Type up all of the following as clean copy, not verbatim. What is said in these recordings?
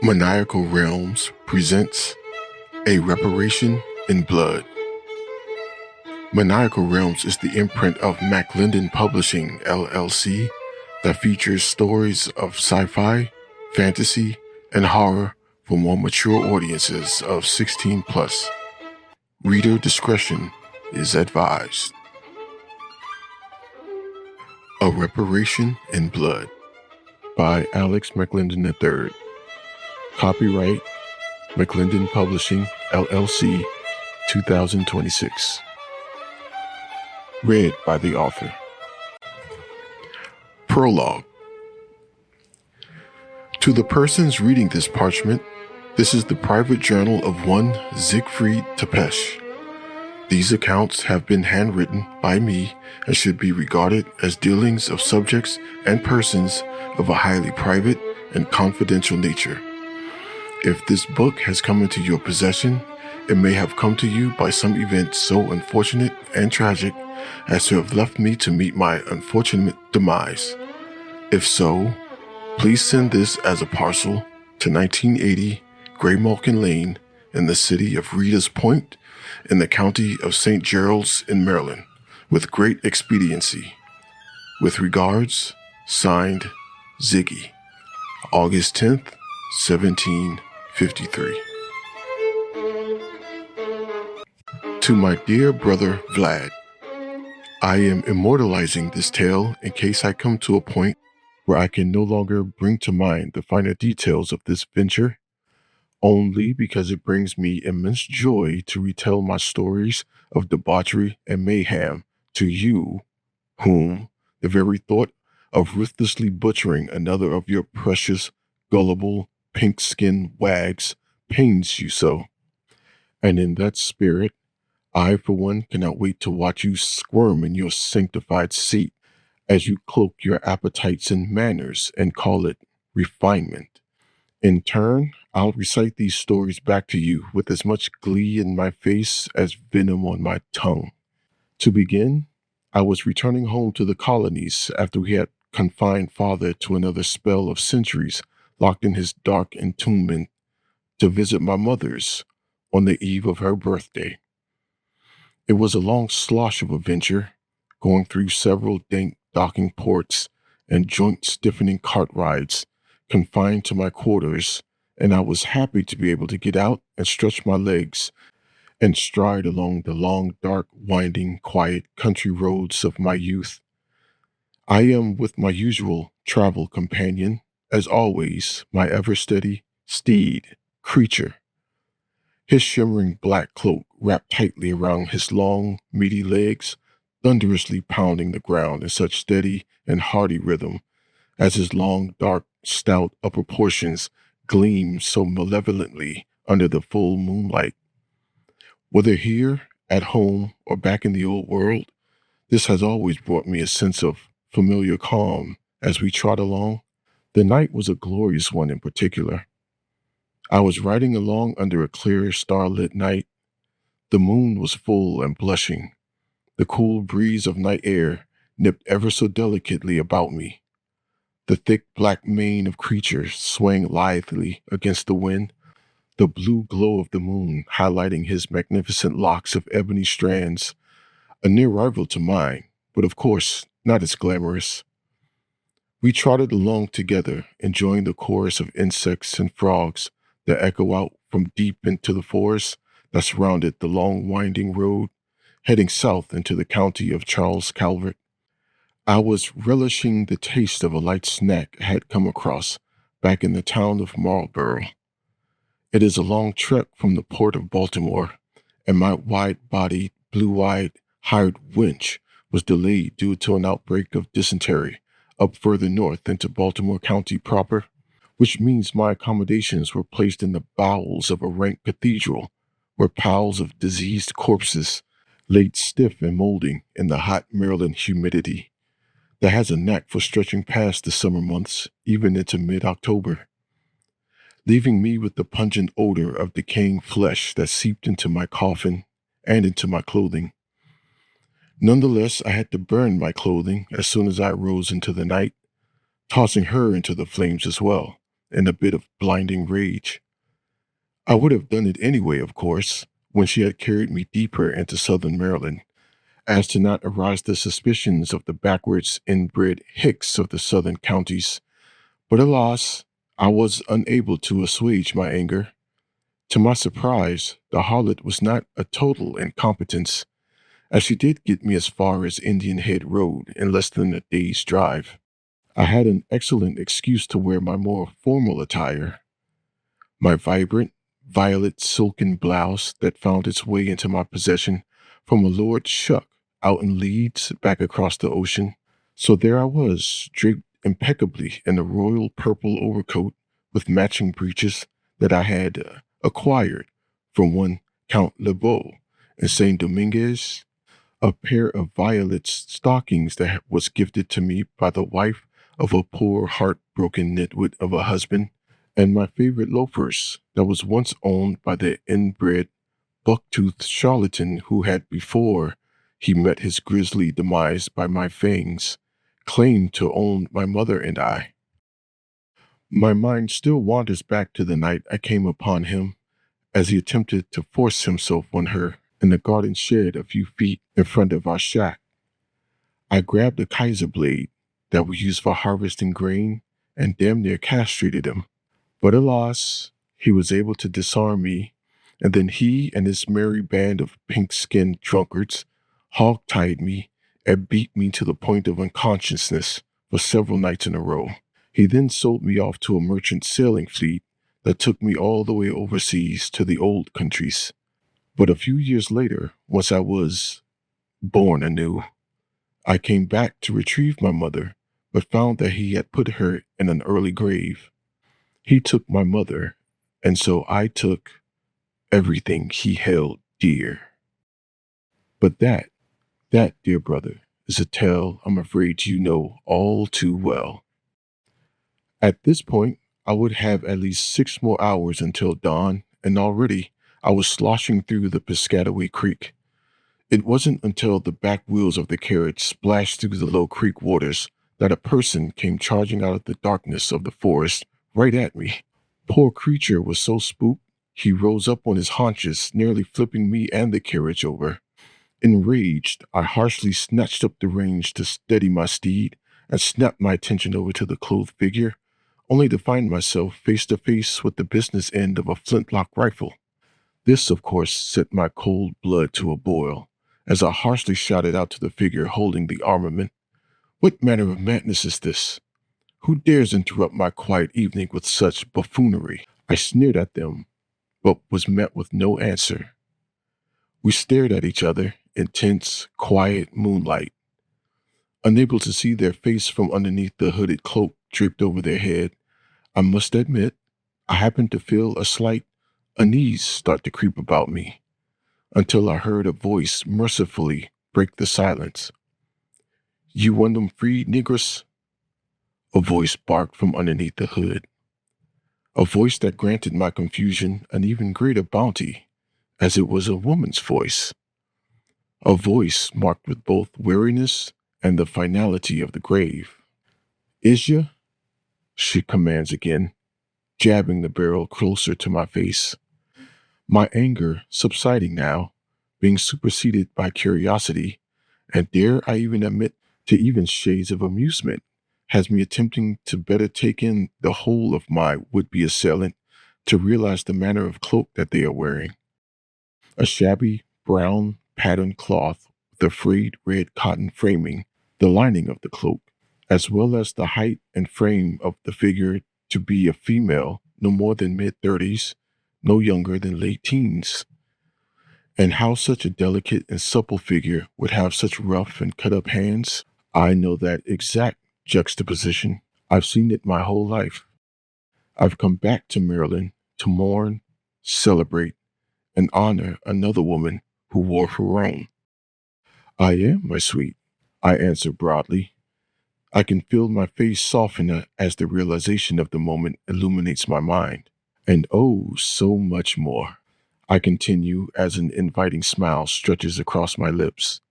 Maniacal Realms presents A Reparation in Blood. Maniacal Realms is the imprint of MacLinden Publishing, LLC, that features stories of sci-fi, fantasy, and horror for more mature audiences of 16 plus. Reader discretion is advised. A Reparation in Blood by Alex MacLinden III. Copyright MacLinden Publishing, LLC, 2026. Read by the author. Prologue. To the persons reading this parchment, this is the private journal of one Siegfried Tepesch. These accounts have been handwritten by me and should be regarded as dealings of subjects and persons of a highly private and confidential nature. If this book has come into your possession, it may have come to you by some event so unfortunate and tragic as to have left me to meet my unfortunate demise. If so, please send this as a parcel to 1980 Graymalkin Lane in the city of Reeders Point in the county of St. Gerald's in Maryland, with great expediency. With regards, signed, Ziggy, August 10th, 1753. To my dear brother Vlad, I am immortalizing this tale in case I come to a point where I can no longer bring to mind the finer details of this venture, only because it brings me immense joy to retell my stories of debauchery and mayhem to you, whom the very thought of ruthlessly butchering another of your precious, gullible, pink-skinned wags pains you so. And in that spirit, I, for one, cannot wait to watch you squirm in your sanctified seat as you cloak your appetites in manners and call it refinement. In turn, I'll recite these stories back to you with as much glee in my face as venom on my tongue. To begin, I was returning home to the colonies after we had confined father to another spell of centuries locked in his dark entombment to visit my mother's on the eve of her birthday. It was a long slosh of a venture, going through several dank docking ports and joint-stiffening cart rides, confined to my quarters, and I was happy to be able to get out and stretch my legs and stride along the long, dark, winding, quiet country roads of my youth. I am with my usual travel companion, as always, my ever-steady steed, Creature. His shimmering black cloak wrapped tightly around his long, meaty legs, thunderously pounding the ground in such steady and hearty rhythm, as his long, dark, stout upper portions gleamed so malevolently under the full moonlight. Whether here, at home, or back in the old world, this has always brought me a sense of familiar calm as we trot along. The night was a glorious one in particular. I was riding along under a clear, starlit night. The moon was full and blushing. The cool breeze of night air nipped ever so delicately about me. The thick black mane of Creature swaying lithely against the wind, the blue glow of the moon highlighting his magnificent locks of ebony strands, a near rival to mine, but of course not as glamorous. We trotted along together, enjoying the chorus of insects and frogs that echo out from deep into the forest that surrounded the long winding road, heading south into the county of Charles Calvert. I was relishing the taste of a light snack I had come across back in the town of Marlborough. It is a long trek from the port of Baltimore, and my wide-bodied, blue-eyed hired wench was delayed due to an outbreak of dysentery up further north into Baltimore County proper, which means my accommodations were placed in the bowels of a rank cathedral, where piles of diseased corpses laid stiff and molding in the hot Maryland humidity that has a knack for stretching past the summer months, even into mid-October, leaving me with the pungent odor of decaying flesh that seeped into my coffin and into my clothing. Nonetheless, I had to burn my clothing as soon as I rose into the night, tossing her into the flames as well, in a bit of blinding rage. I would have done it anyway, of course, when she had carried me deeper into southern Maryland, as to not arouse the suspicions of the backwards inbred hicks of the southern counties. But alas, I was unable to assuage my anger. To my surprise, the harlot was not a total incompetence, as she did get me as far as Indian Head Road in less than a day's drive. I had an excellent excuse to wear my more formal attire, my vibrant, violet silken blouse that found its way into my possession from a Lord Shuck out in Leeds back across the ocean. So there I was, draped impeccably in a royal purple overcoat with matching breeches that I had acquired from one Count Lebeau in St. Dominguez, a pair of violet stockings that was gifted to me by the wife of a poor heartbroken nitwit of a husband, and my favorite loafers that was once owned by the inbred buck-toothed charlatan who had, before he met his grisly demise by my fangs, claimed to own my mother and I. My mind still wanders back to the night I came upon him as he attempted to force himself on her in the garden shed a few feet in front of our shack. I grabbed a Kaiser blade that we used for harvesting grain and damn near castrated him. But alas, he was able to disarm me, and then he and his merry band of pink-skinned drunkards hog-tied me and beat me to the point of unconsciousness for several nights in a row. He then sold me off to a merchant sailing fleet that took me all the way overseas to the old countries. But a few years later, once I was born anew, I came back to retrieve my mother, but found that he had put her in an early grave. He took my mother, and so I took everything he held dear. But that, dear brother, is a tale I'm afraid you know all too well. At this point, I would have at least 6 more hours until dawn, and already I was sloshing through the Piscataway Creek. It wasn't until the back wheels of the carriage splashed through the low creek waters that a person came charging out of the darkness of the forest right at me. Poor creature was so spooked, he rose up on his haunches, nearly flipping me and the carriage over. Enraged, I harshly snatched up the reins to steady my steed and snapped my attention over to the clothed figure, only to find myself face to face with the business end of a flintlock rifle. This, of course, set my cold blood to a boil, as I harshly shouted out to the figure holding the armament, "What manner of madness is this? Who dares interrupt my quiet evening with such buffoonery?" I sneered at them, but was met with no answer. We stared at each other in tense, quiet moonlight, unable to see their face from underneath the hooded cloak draped over their head. I must admit, I happened to feel a slight unease start to creep about me, until I heard a voice mercifully break the silence. "You want them free, negress?" A voice barked from underneath the hood. A voice that granted my confusion an even greater bounty, as it was a woman's voice. A voice marked with both weariness and the finality of the grave. "Is ya?" she commands again, jabbing the barrel closer to my face. My anger subsiding now, being superseded by curiosity, and dare I even admit to even shades of amusement, has me attempting to better take in the whole of my would-be assailant, to realize the manner of cloak that they are wearing. A shabby, brown, patterned cloth with a frayed red cotton framing the lining of the cloak, as well as the height and frame of the figure to be a female no more than mid-30s, no younger than late teens. And how such a delicate and supple figure would have such rough and cut-up hands, I know that exact juxtaposition. I've seen it my whole life. I've come back to Maryland to mourn, celebrate, and honor another woman who wore her own. "I am, my sweet," I answer broadly. I can feel my face soften as the realization of the moment illuminates my mind. "And oh, so much more," I continue as an inviting smile stretches across my lips.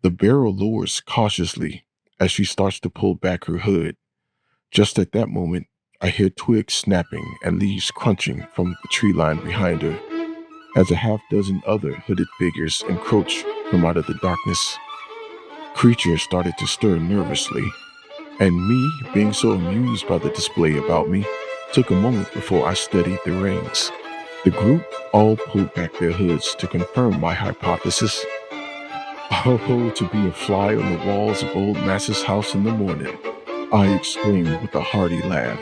The barrel lowers cautiously as she starts to pull back her hood. Just at that moment, I hear twigs snapping and leaves crunching from the tree line behind her as a half-dozen other hooded figures encroach from out of the darkness. Creatures started to stir nervously, and me, being so amused by the display about me, took a moment before I steadied the reins. The group all pulled back their hoods to confirm my hypothesis. Oh, to be a fly on the walls of old Mass's house in the morning, I exclaimed with a hearty laugh,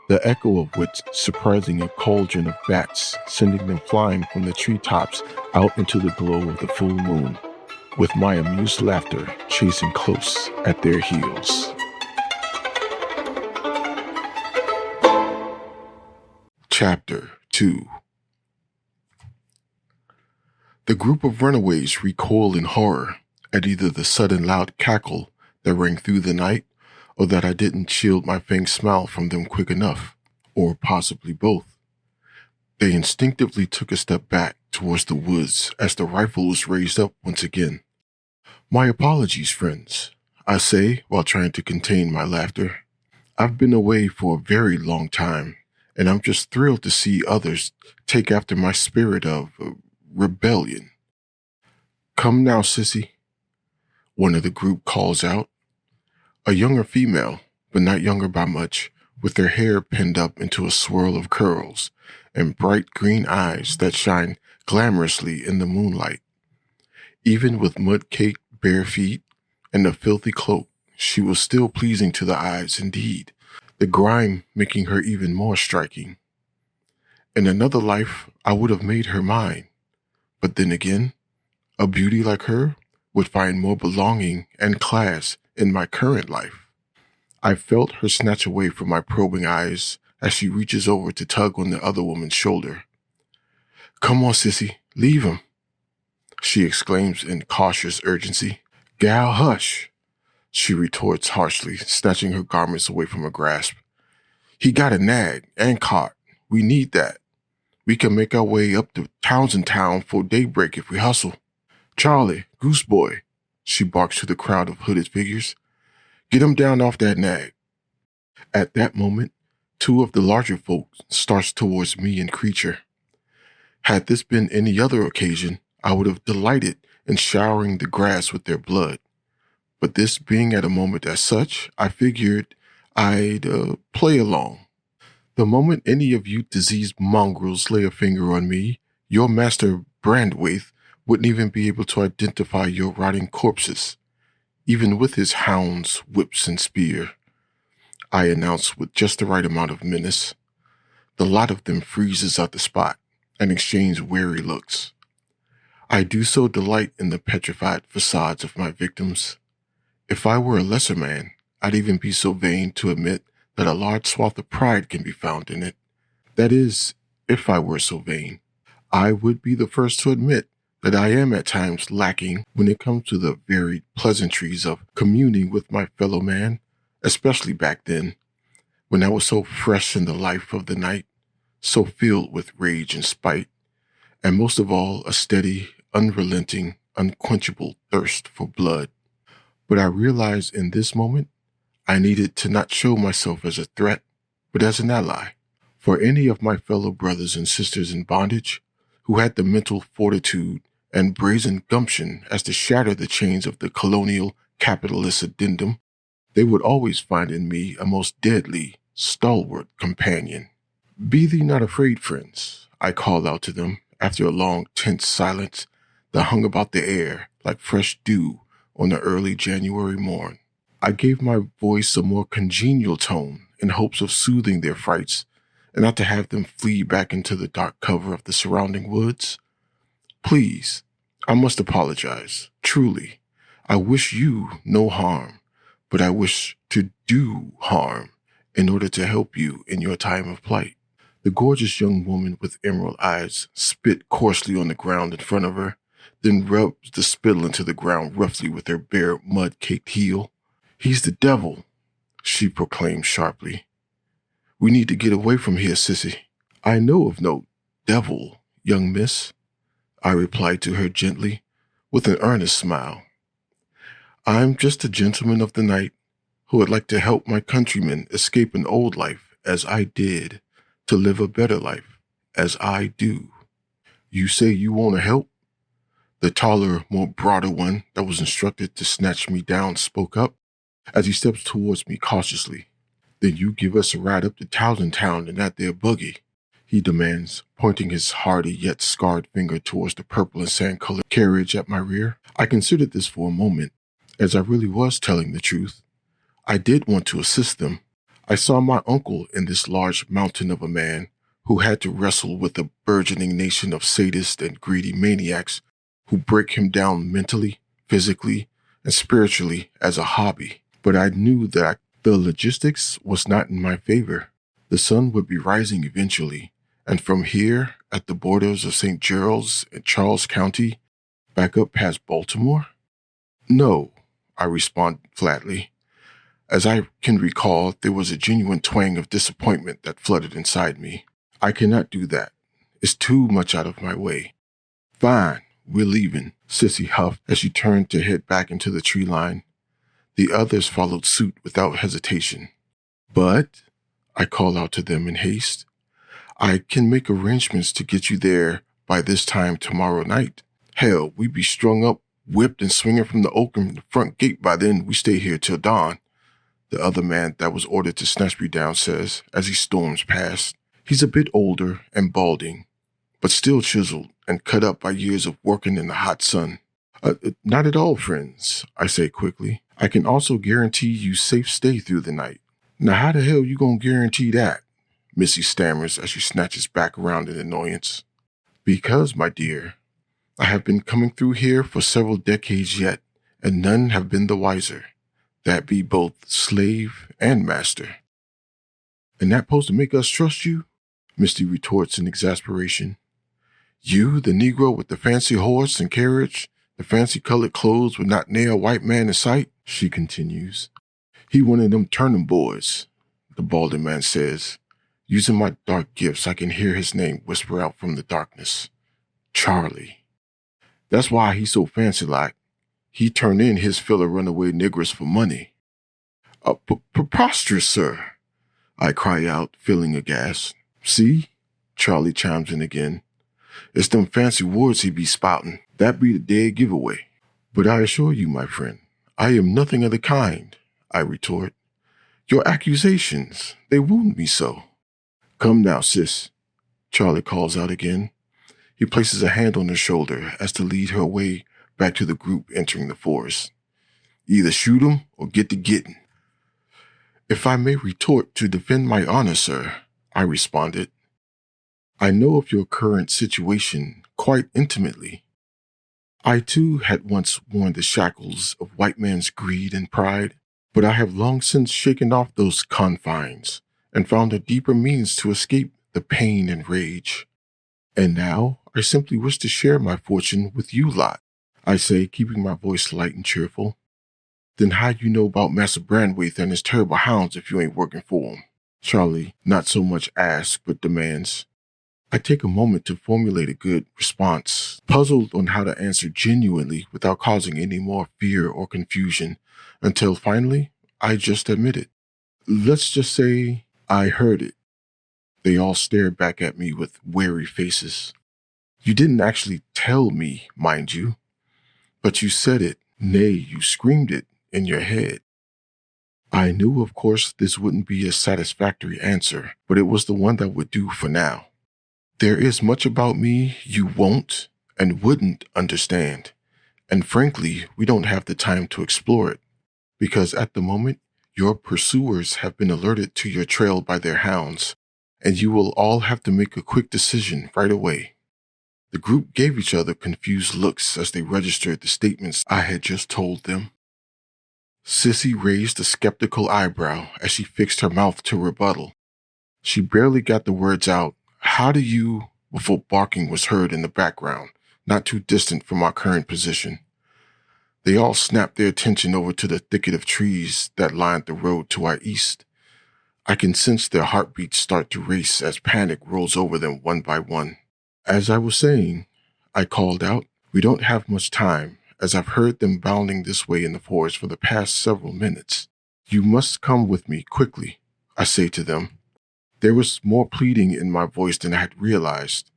the echo of which surprising a cauldron of bats, sending them flying from the treetops out into the glow of the full moon, with my amused laughter chasing close at their heels. Chapter 2. The group of runaways recoiled in horror at either the sudden loud cackle that rang through the night, or that I didn't shield my faint smile from them quick enough, or possibly both. They instinctively took a step back towards the woods as the rifle was raised up once again. My apologies, friends, I say while trying to contain my laughter. I've been away for a very long time, and I'm just thrilled to see others take after my spirit of rebellion. Come now, sissy, one of the group calls out. A younger female, but not younger by much, with her hair pinned up into a swirl of curls and bright green eyes that shine glamorously in the moonlight. Even with mud-caked bare feet and a filthy cloak, she was still pleasing to the eyes indeed, the grime making her even more striking. In another life, I would have made her mine, but then again, a beauty like her would find more belonging and class in my current life. I felt her snatch away from my probing eyes as she reaches over to tug on the other woman's shoulder. Come on, sissy, leave him, she exclaims in cautious urgency. Gal, hush, she retorts harshly, snatching her garments away from her grasp. He got a nag and caught. We need that. We can make our way up to Townsend Town for daybreak if we hustle. Charlie, goose boy, she barks to the crowd of hooded figures. Get him down off that nag. At that moment, two of the larger folk starts towards me and Creature. Had this been any other occasion, I would have delighted in showering the grass with their blood. But this being at a moment as such, I figured I'd play along. The moment any of you diseased mongrels lay a finger on me, your master Brandwaith wouldn't even be able to identify your rotting corpses, even with his hounds, whips, and spear, I announced with just the right amount of menace. The lot of them freezes at the spot and exchange wary looks. I do so delight in the petrified facades of my victims. If I were a lesser man, I'd even be so vain to admit that a large swath of pride can be found in it. That is, if I were so vain. I would be the first to admit that I am at times lacking when it comes to the varied pleasantries of communing with my fellow man, especially back then, when I was so fresh in the life of the night, so filled with rage and spite, and most of all a steady, unrelenting, unquenchable thirst for blood. But I realized in this moment I needed to not show myself as a threat, but as an ally. For any of my fellow brothers and sisters in bondage who had the mental fortitude and brazen gumption as to shatter the chains of the colonial capitalist addendum, they would always find in me a most deadly, stalwart companion. Be thee not afraid, friends, I called out to them after a long, tense silence that hung about the air like fresh dew on the early January morn. I gave my voice a more congenial tone in hopes of soothing their frights and not to have them flee back into the dark cover of the surrounding woods. Please, I must apologize. Truly, I wish you no harm, but I wish to do harm in order to help you in your time of plight. The gorgeous young woman with emerald eyes spit coarsely on the ground in front of her, then rubs the spittle into the ground roughly with her bare mud-caked heel. He's the devil, she proclaimed sharply. We need to get away from here, sissy. I know of no devil, young miss, I replied to her gently, with an earnest smile. I'm just a gentleman of the night who would like to help my countrymen escape an old life as I did, to live a better life, as I do. You say you want to help? The taller, more broader one that was instructed to snatch me down spoke up as he steps towards me cautiously. Then you give us a ride up to Towson Town in that there buggy, he demands, pointing his hardy yet scarred finger towards the purple and sand-colored carriage at my rear. I considered this for a moment, as I really was telling the truth. I did want to assist them. I saw my uncle in this large mountain of a man who had to wrestle with a burgeoning nation of sadists and greedy maniacs who break him down mentally, physically, and spiritually as a hobby. But I knew that the logistics was not in my favor. The sun would be rising eventually, and from here, at the borders of St. Gerald's and Charles County, back up past Baltimore? No, I responded flatly. As I can recall, there was a genuine twang of disappointment that flooded inside me. I cannot do that. It's too much out of my way. Fine, we're leaving, Sissy huffed as she turned to head back into the tree line. The others followed suit without hesitation. But, I called out to them in haste, I can make arrangements to get you there by this time tomorrow night. Hell, we'd be strung up, whipped, and swinging from the oaken front gate by then. We stay here till dawn, the other man that was ordered to snatch me down says as he storms past. He's a bit older and balding, but still chiseled and cut up by years of working in the hot sun. Not at all, friends, I say quickly. I can also guarantee you safe stay through the night. Now how the hell you gonna guarantee that? Missy stammers as she snatches back around in annoyance. Because, my dear, I have been coming through here for several decades yet, and none have been the wiser. That be both slave and master. And that supposed to make us trust you? Misty retorts in exasperation. You, the Negro with the fancy horse and carriage, the fancy colored clothes would not nail a white man in sight, she continues. He one of them turning boys, the balding man says. Using my dark gifts, I can hear his name whisper out from the darkness. Charlie. That's why he's so fancy-like. He turned in his fill of runaway niggers for money. Preposterous, sir, I cry out, feeling aghast. See? Charlie chimes in again. It's them fancy words he be spouting. That be the dead giveaway. But I assure you, my friend, I am nothing of the kind, I retort. Your accusations, they wound me so. Come now, sis, Charlie calls out again. He places a hand on her shoulder as to lead her away back to the group entering the forest. Either shoot him or get to getting. If I may retort to defend my honor, sir, I responded. I know of your current situation quite intimately. I too had once worn the shackles of white man's greed and pride, but I have long since shaken off those confines and found a deeper means to escape the pain and rage. And now I simply wish to share my fortune with you lot, I say, keeping my voice light and cheerful. Then how you know about Master Brandwaite and his terrible hounds if you ain't working for him? Charlie not so much asks but demands. I take a moment to formulate a good response, puzzled on how to answer genuinely without causing any more fear or confusion, until finally I just admit it. Let's just say I heard it. They all stare back at me with wary faces. You didn't actually tell me, mind you, but you said it, nay, you screamed it in your head. I knew, of course, this wouldn't be a satisfactory answer, but it was the one that would do for now. There is much about me you won't and wouldn't understand, and frankly, we don't have the time to explore it, because at the moment, your pursuers have been alerted to your trail by their hounds, and you will all have to make a quick decision right away. The group gave each other confused looks as they registered the statements I had just told them. Sissy raised a skeptical eyebrow as she fixed her mouth to rebuttal. She barely got the words out, "How do you," before barking was heard in the background, not too distant from our current position. They all snapped their attention over to the thicket of trees that lined the road to our east. I can sense their heartbeats start to race as panic rolls over them one by one. As I was saying, I called out, we don't have much time, as I've heard them bounding this way in the forest for the past several minutes. You must come with me quickly, I say to them. There was more pleading in my voice than I had realized.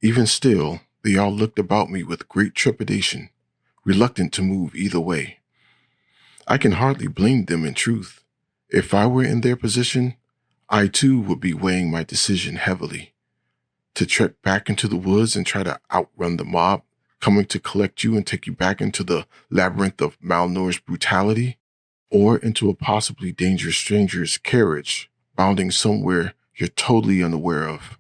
Even still, they all looked about me with great trepidation, reluctant to move either way. I can hardly blame them in truth. If I were in their position, I too would be weighing my decision heavily. To trek back into the woods and try to outrun the mob, coming to collect you and take you back into the labyrinth of malnourished brutality, or into a possibly dangerous stranger's carriage, bounding somewhere you're totally unaware of.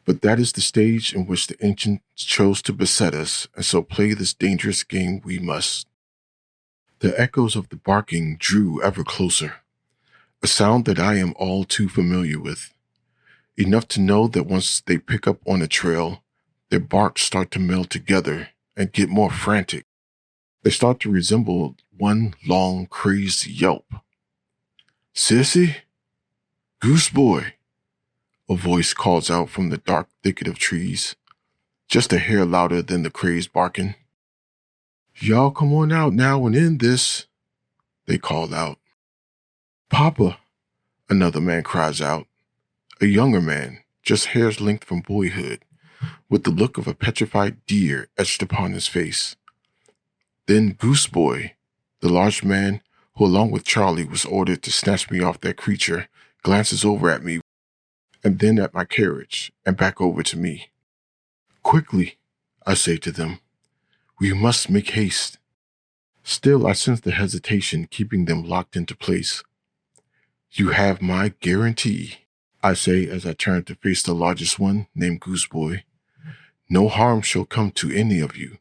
But that is the stage in which the ancients chose to beset us, and so play this dangerous game we must. The echoes of the barking drew ever closer, a sound that I am all too familiar with. Enough to know that once they pick up on a trail, their barks start to meld together and get more frantic. They start to resemble one long, crazed yelp. "Sissy? Goose boy," a voice calls out from the dark thicket of trees, just a hair louder than the crazed barking. "Y'all come on out now and end this," they call out. "Papa," another man cries out, a younger man, just hair's length from boyhood, with the look of a petrified deer etched upon his face. Then Goose Boy, the large man who along with Charlie was ordered to snatch me off that creature, glances over at me and then at my carriage and back over to me. "Quickly," I say to them. "We must make haste." Still, I sense the hesitation keeping them locked into place. "You have my guarantee," I say as I turn to face the largest one, named Goose Boy. "No harm shall come to any of you,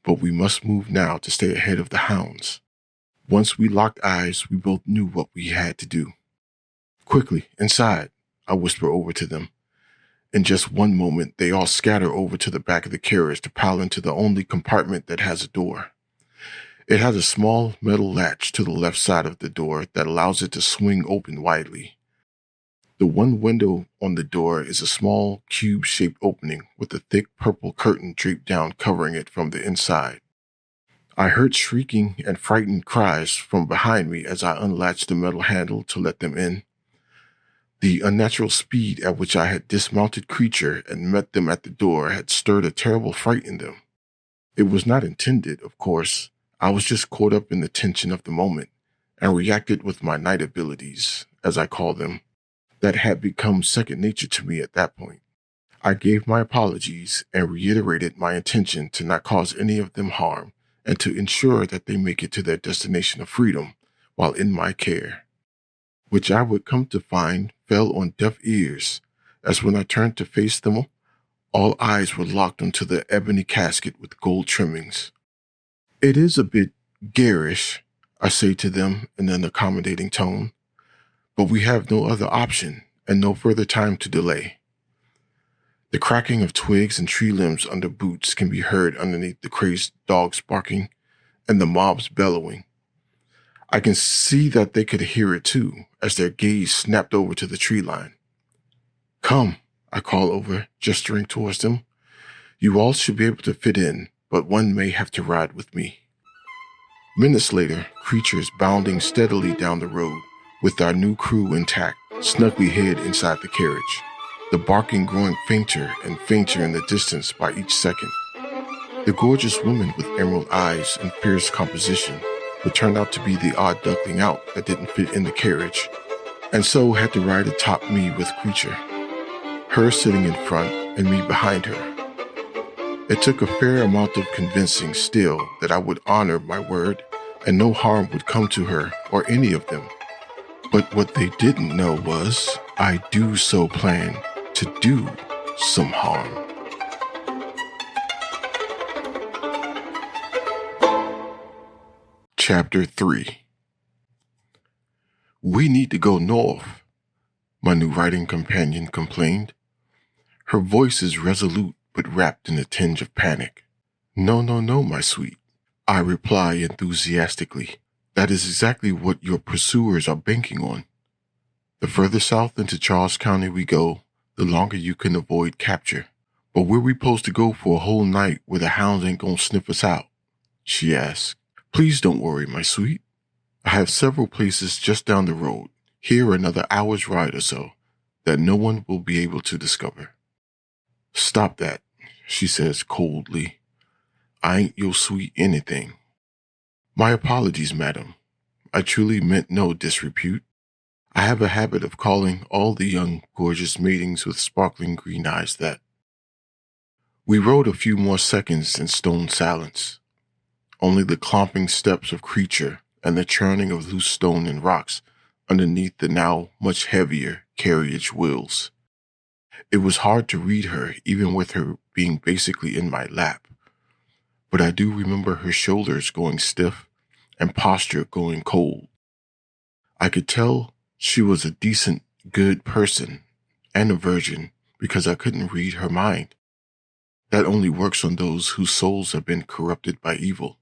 but we must move now to stay ahead of the hounds." Once we locked eyes, we both knew what we had to do. "Quickly, inside," I whisper over to them. In just one moment, they all scatter over to the back of the carriage to pile into the only compartment that has a door. It has a small metal latch to the left side of the door that allows it to swing open widely. The one window on the door is a small cube-shaped opening with a thick purple curtain draped down covering it from the inside. I heard shrieking and frightened cries from behind me as I unlatched the metal handle to let them in. The unnatural speed at which I had dismounted creature and met them at the door had stirred a terrible fright in them. It was not intended, of course. I was just caught up in the tension of the moment and reacted with my night abilities, as I call them, that had become second nature to me at that point. I gave my apologies and reiterated my intention to not cause any of them harm and to ensure that they make it to their destination of freedom while in my care, which I would come to find fell on deaf ears, as when I turned to face them, all eyes were locked onto the ebony casket with gold trimmings. "It is a bit garish," I say to them in an accommodating tone, "but we have no other option and no further time to delay." The cracking of twigs and tree limbs under boots can be heard underneath the crazed dogs barking and the mobs bellowing. I can see that they could hear it too, as their gaze snapped over to the tree line. "Come," I call over, gesturing towards them. "You all should be able to fit in, but one may have to ride with me." Minutes later, creatures bounding steadily down the road, with our new crew intact, snugly hid inside the carriage, the barking growing fainter and fainter in the distance by each second. The gorgeous woman with emerald eyes and fierce composition would turn out to be the odd duckling out that didn't fit in the carriage, and so had to ride atop me with creature, her sitting in front and me behind her. It took a fair amount of convincing still that I would honor my word and no harm would come to her or any of them. But what they didn't know was I do so plan to do some harm. Chapter 3. "We need to go north," my new writing companion complained. Her voice is resolute but wrapped in a tinge of panic. "No, no, no, my sweet," I reply enthusiastically. "That is exactly what your pursuers are banking on. The further south into Charles County we go, the longer you can avoid capture. But where we supposed to go for a whole night where the hounds ain't gonna sniff us out?" she asked. "Please don't worry, my sweet. I have several places just down the road, here another hour's ride or so. that no one will be able to discover. Stop that, she says coldly. I ain't your sweet anything. My apologies, madam. I truly meant no disrepute. I have a habit of calling all the young, gorgeous maidens with sparkling green eyes that. We rode a few more seconds in stone silence. Only the clomping steps of creature and the churning of loose stone and rocks underneath the now much heavier carriage wheels. It was hard to read her, even with her being basically in my lap. But I do remember her shoulders going stiff and posture going cold. I could tell she was a decent, good person and a virgin because I couldn't read her mind. That only works on those whose souls have been corrupted by evil.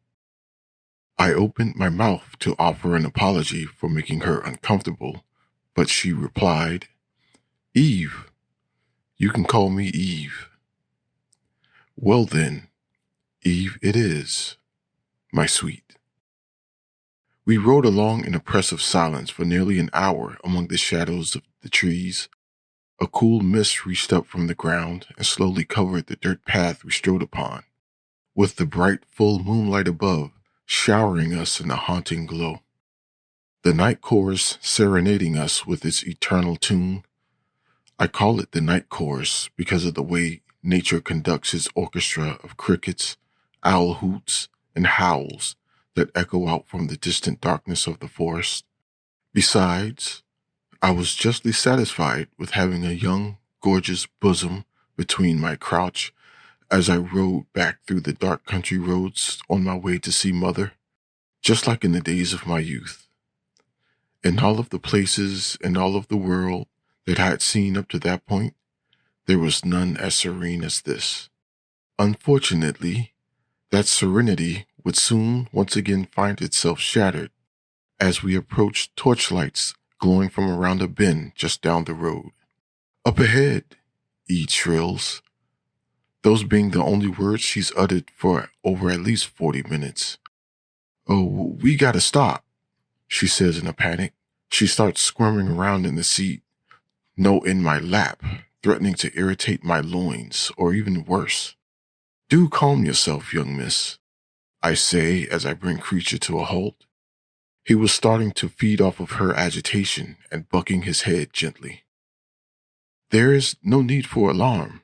I opened my mouth to offer an apology for making her uncomfortable, but she replied, Eve. You can call me Eve. Well then, Eve it is, my sweet. We rode along in oppressive silence for nearly an hour among the shadows of the trees. A cool mist reached up from the ground and slowly covered the dirt path we strode upon, with the bright, full moonlight above showering us in a haunting glow. The night chorus serenading us with its eternal tune. I call it the night chorus because of the way nature conducts its orchestra of crickets, owl hoots, and howls that echo out from the distant darkness of the forest. Besides, I was justly satisfied with having a young, gorgeous bosom between my crouch as I rode back through the dark country roads on my way to see Mother, just like in the days of my youth. In all of the places and all of the world that I had seen up to that point, there was none as serene as this. Unfortunately, that serenity would soon once again find itself shattered as we approached torchlights glowing from around a bend just down the road. Up ahead, Eve shrills, those being the only words she's uttered for over at least 40 minutes. Oh, we gotta stop, she says in a panic. She starts squirming around in the seat, no, in my lap, threatening to irritate my loins, or even worse. Do calm yourself, young miss, I say as I bring Creature to a halt. He was starting to feed off of her agitation and bucking his head gently. There is no need for alarm.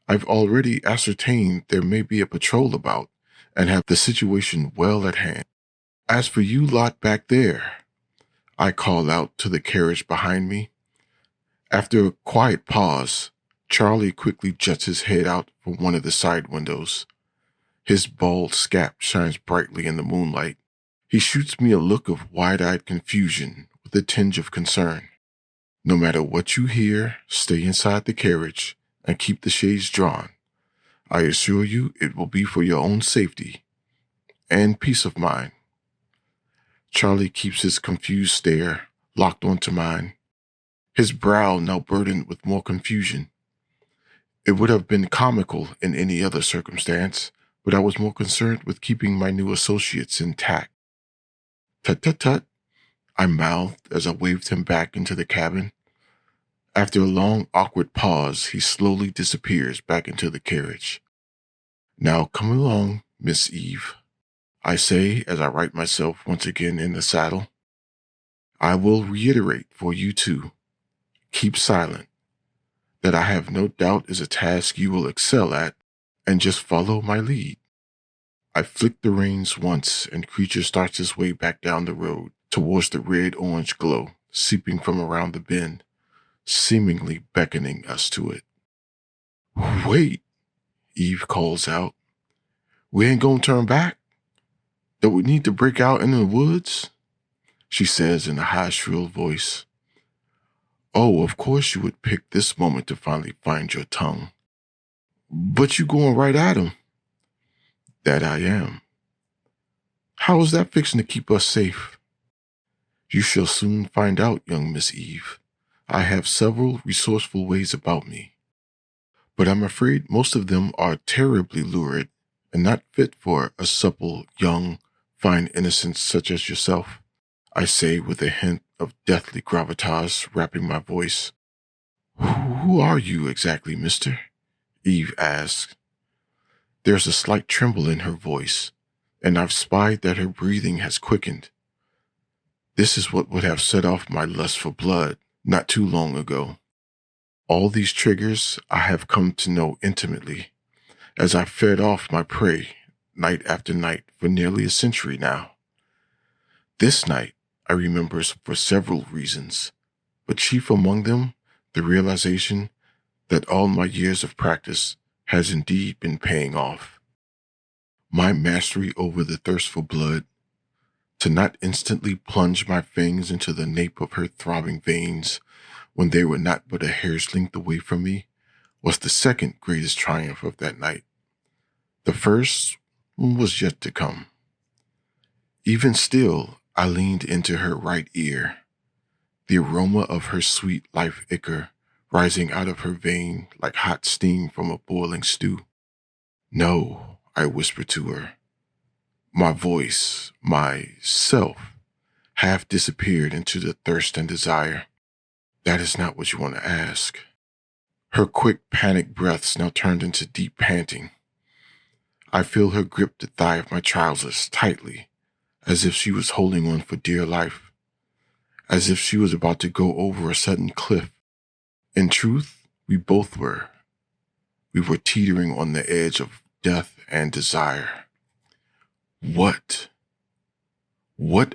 I've already ascertained there may be a patrol about and have the situation well at hand. As for you lot back there, I call out to the carriage behind me. After a quiet pause, Charlie quickly juts his head out from one of the side windows. His bald scalp shines brightly in the moonlight. He shoots me a look of wide-eyed confusion with a tinge of concern. No matter what you hear, stay inside the carriage and keep the shades drawn. I assure you it will be for your own safety and peace of mind. Charlie keeps his confused stare locked onto mine, his brow now burdened with more confusion. It would have been comical in any other circumstance, but I was more concerned with keeping my new associates intact. Tut tut tut, I mouthed as I waved him back into the cabin. After a long, awkward pause, he slowly disappears back into the carriage. Now come along, Miss Eve, I say as I right myself once again in the saddle. I will reiterate for you too. Keep silent. That I have no doubt is a task you will excel at, and just follow my lead. I flick the reins once, and Creature starts his way back down the road towards the red-orange glow seeping from around the bend, seemingly beckoning us to it. Wait, Eve calls out. We ain't gonna turn back? Don't we need to break out into the woods? She says in a high, shrill voice. Oh, of course you would pick this moment to finally find your tongue. But you going right at him. That I am. How is that fixing to keep us safe? You shall soon find out, young Miss Eve. I have several resourceful ways about me, but I'm afraid most of them are terribly lurid and not fit for a supple, young, fine innocence such as yourself, I say with a hint of deathly gravitas wrapping my voice. Who are you exactly, mister? Eve asks. There's a slight tremble in her voice, and I've spied that her breathing has quickened. This is what would have set off my lust for blood not too long ago. All these triggers I have come to know intimately, as I fed off my prey night after night for nearly a century now. This night I remember for several reasons, but chief among them, the realization that all my years of practice has indeed been paying off. My mastery over the thirst for blood, to not instantly plunge my fangs into the nape of her throbbing veins when they were not but a hair's length away from me, was the second greatest triumph of that night. The first was yet to come. Even still, I leaned into her right ear, the aroma of her sweet life ichor rising out of her vein like hot steam from a boiling stew. No, I whispered to her. My voice, my self, half disappeared into the thirst and desire. That is not what you want to ask. Her quick, panicked breaths now turned into deep panting. I feel her grip the thigh of my trousers tightly, as if she was holding on for dear life, as if she was about to go over a sudden cliff. In truth, we both were. We were teetering on the edge of death and desire. What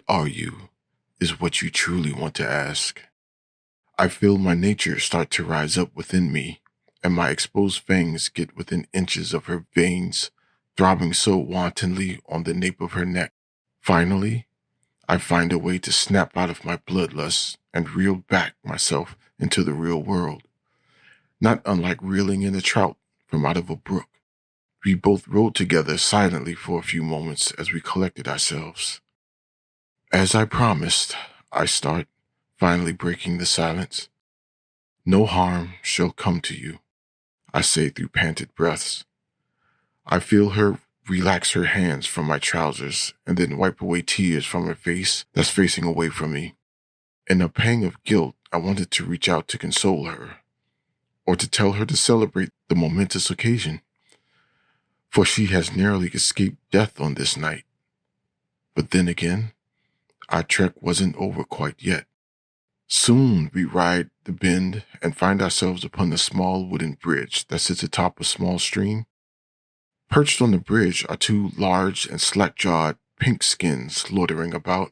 are you, is what you truly want to ask. I feel my nature start to rise up within me, and my exposed fangs get within inches of her veins, throbbing so wantonly on the nape of her neck. Finally, I find a way to snap out of my bloodlust and reel back myself into the real world, not unlike reeling in a trout from out of a brook. We both rode together silently for a few moments as we collected ourselves. As I promised, I start, finally breaking the silence. No harm shall come to you, I say through panted breaths. I feel her relax her hands from my trousers and then wipe away tears from her face that's facing away from me. In a pang of guilt, I wanted to reach out to console her, or to tell her to celebrate the momentous occasion, for she has narrowly escaped death on this night. But then again, our trek wasn't over quite yet. Soon we ride the bend and find ourselves upon a small wooden bridge that sits atop a small stream. Perched on the bridge are two large and slack-jawed pink skins loitering about.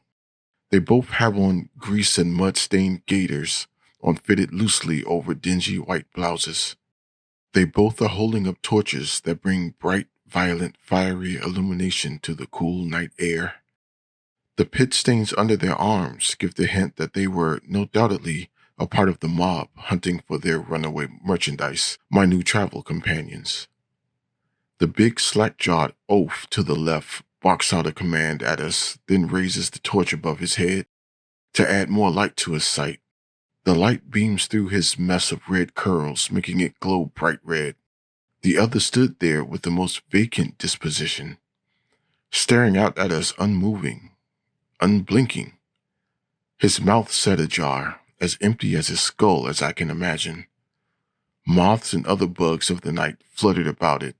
They both have on grease and mud-stained gaiters fitted loosely over dingy white blouses. They both are holding up torches that bring bright, violent, fiery illumination to the cool night air. The pit stains under their arms give the hint that they were, no doubtedly, a part of the mob hunting for their runaway merchandise, my new travel companions. The big slack-jawed oaf to the left barks out a command at us, then raises the torch above his head to add more light to his sight. The light beams through his mess of red curls, making it glow bright red. The other stood there with the most vacant disposition, staring out at us unmoving, unblinking. His mouth set ajar, as empty as his skull as I can imagine. Moths and other bugs of the night fluttered about it,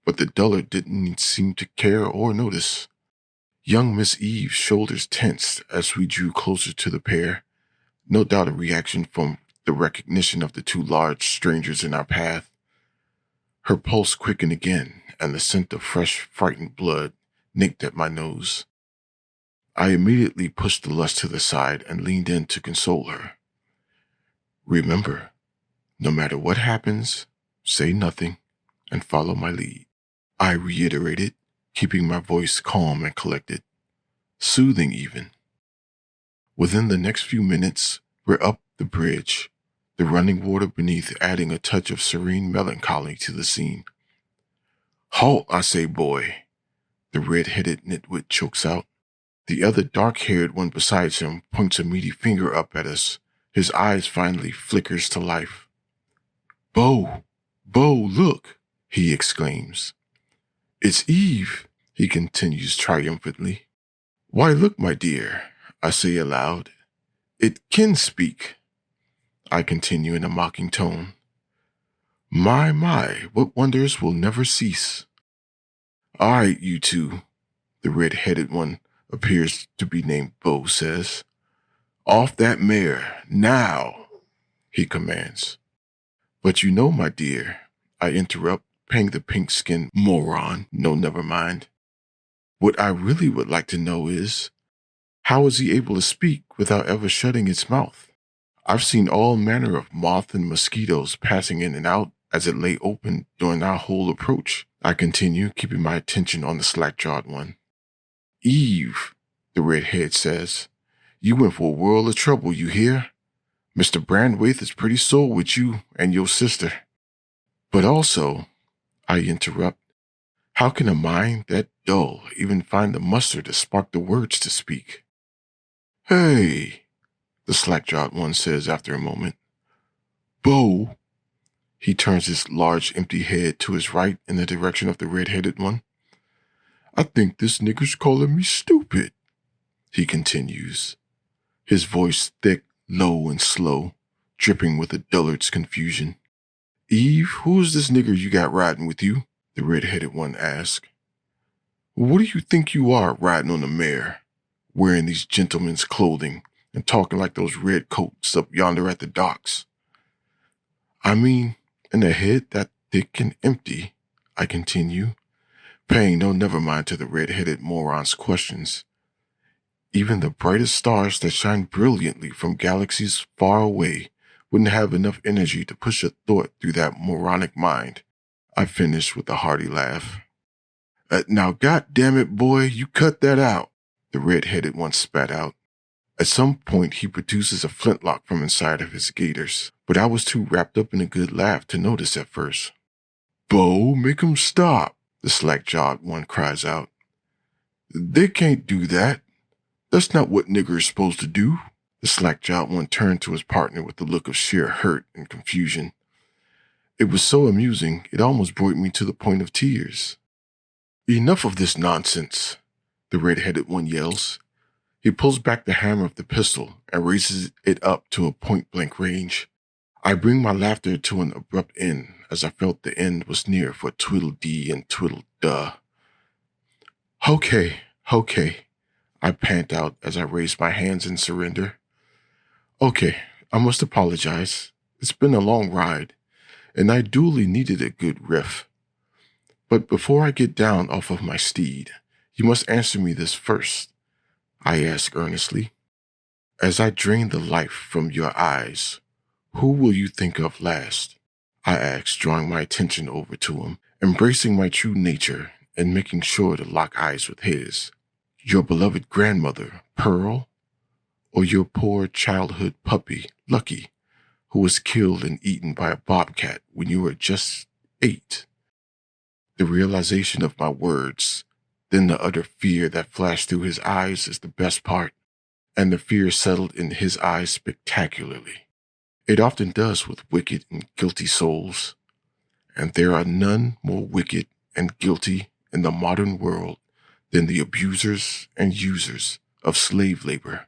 but the dullard didn't seem to care or notice. Young Miss Eve's shoulders tensed as we drew closer to the pair, no doubt a reaction from the recognition of the two large strangers in our path. Her pulse quickened again, and the scent of fresh, frightened blood nicked at my nose. I immediately pushed the lust to the side and leaned in to console her. Remember, no matter what happens, say nothing and follow my lead, I reiterated, keeping my voice calm and collected, soothing even. Within the next few minutes, we're up the bridge, the running water beneath adding a touch of serene melancholy to the scene. Halt, I say, boy, the red-headed nitwit chokes out. The other dark-haired one beside him points a meaty finger up at us. His eyes finally flickers to life. Bo, look, he exclaims. It's Eve, he continues triumphantly. Why, look, my dear, I say aloud. It can speak. I continue in a mocking tone. My, what wonders will never cease. All right, you two, the red-headed one appears to be named Bo says. Off that mare, now, he commands. But you know, my dear, I interrupt, paying the pink-skinned moron no never mind. What I really would like to know is, how is he able to speak without ever shutting his mouth? I've seen all manner of moth and mosquitoes passing in and out as it lay open during our whole approach. I continue, keeping my attention on the slack-jawed one. Eve, the redhead says, you went for a world of trouble, you hear? Mr. Brandwaite is pretty sore with you and your sister. But also, I interrupt, how can a mind that dull even find the muster to spark the words to speak? Hey, the slack-jawed one says after a moment. Bo. He turns his large empty head to his right in the direction of the red-headed one. I think this nigger's calling me stupid, he continues, his voice thick, low, and slow, dripping with a dullard's confusion. Eve, who is this nigger you got riding with you? The red-headed one asks. What do you think you are riding on a mare, wearing these gentlemen's clothing and talking like those red coats up yonder at the docks? I mean, in a head that thick and empty, I continue, paying no never mind to the red-headed moron's questions. Even the brightest stars that shine brilliantly from galaxies far away wouldn't have enough energy to push a thought through that moronic mind. I finished with a hearty laugh. Now, goddammit, boy, you cut that out, the red-headed one spat out. At some point, he produces a flintlock from inside of his gaiters, but I was too wrapped up in a good laugh to notice at first. Bo, make 'em stop, the slack-jawed one cries out. They can't do that. That's not what nigger is supposed to do. The slack-jawed one turned to his partner with a look of sheer hurt and confusion. It was so amusing, it almost brought me to the point of tears. Enough of this nonsense, the red-headed one yells. He pulls back the hammer of the pistol and raises it up to a point-blank range. I bring my laughter to an abrupt end as I felt the end was near for twiddle-dee and twiddle-duh. Okay, I pant out as I raise my hands in surrender. Okay, I must apologize. It's been a long ride, and I duly needed a good riff. But before I get down off of my steed, you must answer me this first, I ask earnestly. As I drain the life from your eyes, who will you think of last? I ask, drawing my attention over to him, embracing my true nature and making sure to lock eyes with his. Your beloved grandmother, Pearl, or your poor childhood puppy, Lucky, who was killed and eaten by a bobcat when you were just 8? The realization of my words, then the utter fear that flashed through his eyes is the best part, and the fear settled in his eyes spectacularly. It often does with wicked and guilty souls, and there are none more wicked and guilty in the modern world than the abusers and users of slave labor.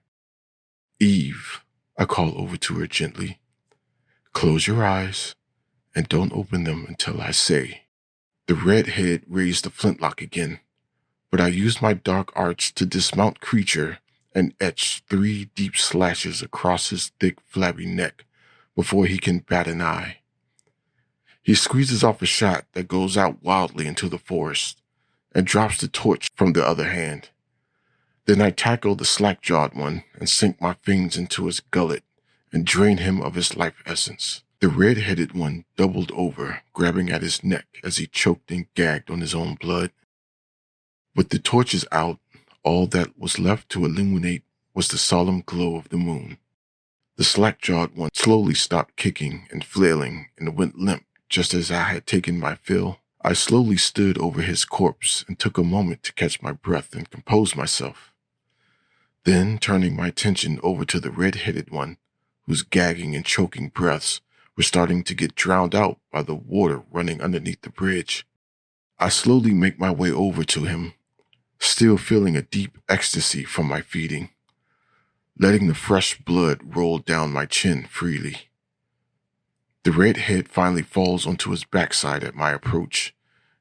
Eve, I call over to her gently, close your eyes and don't open them until I say. The redhead raised the flintlock again, but I used my dark arts to dismount creature and etch 3 deep slashes across his thick, flabby neck before he can bat an eye. He squeezes off a shot that goes out wildly into the forest and drops the torch from the other hand. Then I tackle the slack-jawed one and sink my fangs into his gullet and drain him of his life essence. The red-headed one doubled over, grabbing at his neck as he choked and gagged on his own blood. With the torches out, all that was left to illuminate was the solemn glow of the moon. The slack-jawed one slowly stopped kicking and flailing and went limp just as I had taken my fill. I slowly stood over his corpse and took a moment to catch my breath and compose myself. Then, turning my attention over to the red-headed one, whose gagging and choking breaths were starting to get drowned out by the water running underneath the bridge, I slowly make my way over to him, still feeling a deep ecstasy from my feeding, letting the fresh blood roll down my chin freely. The red head finally falls onto his backside at my approach,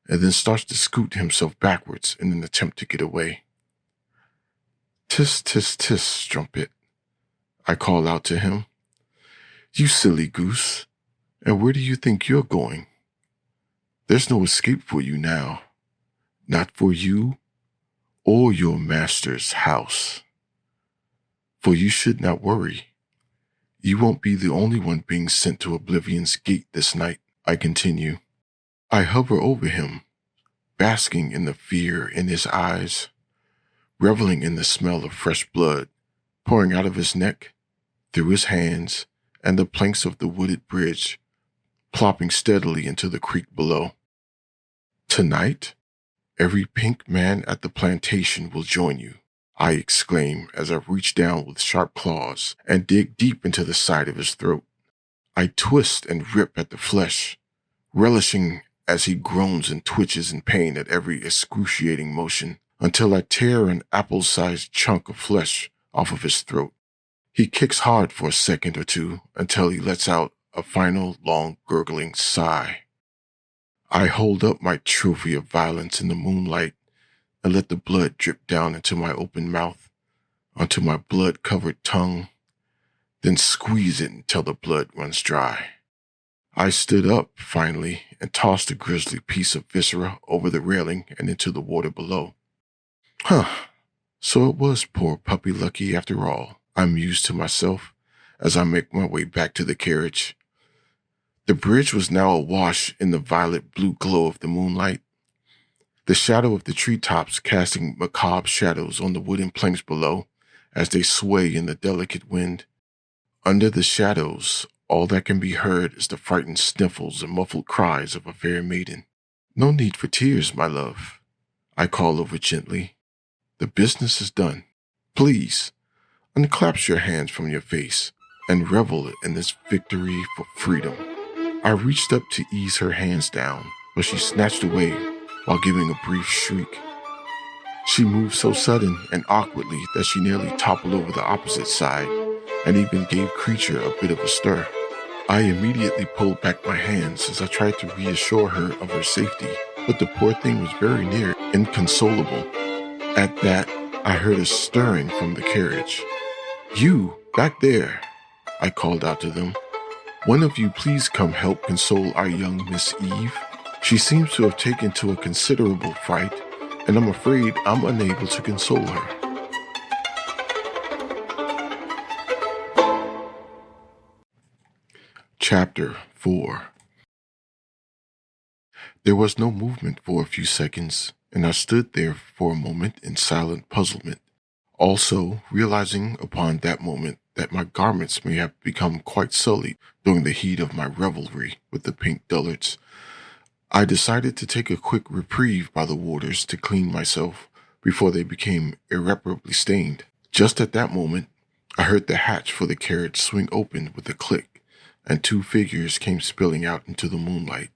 and then starts to scoot himself backwards in an attempt to get away. "Tis, tis, tis, strumpet," I call out to him. "You silly goose, and where do you think you're going? There's no escape for you now. Not for you or your master's house. For you should not worry. You won't be the only one being sent to Oblivion's gate this night," I continue. I hover over him, basking in the fear in his eyes, reveling in the smell of fresh blood pouring out of his neck, through his hands, and the planks of the wooded bridge, plopping steadily into the creek below. "Tonight, every pink man at the plantation will join you," I exclaim as I reach down with sharp claws and dig deep into the side of his throat. I twist and rip at the flesh, relishing as he groans and twitches in pain at every excruciating motion, until I tear an apple-sized chunk of flesh off of his throat. He kicks hard for a second or two until he lets out a final long gurgling sigh. I hold up my trophy of violence in the moonlight and let the blood drip down into my open mouth, onto my blood-covered tongue, then squeeze it until the blood runs dry. I stood up, finally, and tossed a grisly piece of viscera over the railing and into the water below. So it was poor puppy Lucky after all, I mused to myself as I make my way back to the carriage. The bridge was now awash in the violet-blue glow of the moonlight, the shadow of the treetops casting macabre shadows on the wooden planks below as they sway in the delicate wind. Under the shadows, all that can be heard is the frightened sniffles and muffled cries of a fair maiden. "No need for tears, my love," I call over gently. "The business is done. Please, unclasp your hands from your face and revel in this victory for freedom." I reached up to ease her hands down, but she snatched away while giving a brief shriek. She moved so sudden and awkwardly that she nearly toppled over the opposite side and even gave Creature a bit of a stir. I immediately pulled back my hands as I tried to reassure her of her safety, but the poor thing was very near inconsolable. At that, I heard a stirring from the carriage. "You, back there," I called out to them. "One of you please come help console our young Miss Eve. She seems to have taken to a considerable fright, and I'm afraid I'm unable to console her." Chapter 4. There was no movement for a few seconds, and I stood there for a moment in silent puzzlement, also realizing upon that moment that my garments may have become quite sullied during the heat of my revelry with the pink dullards. I decided to take a quick reprieve by the waters to clean myself before they became irreparably stained. Just at that moment, I heard the hatch for the carriage swing open with a click, and two figures came spilling out into the moonlight.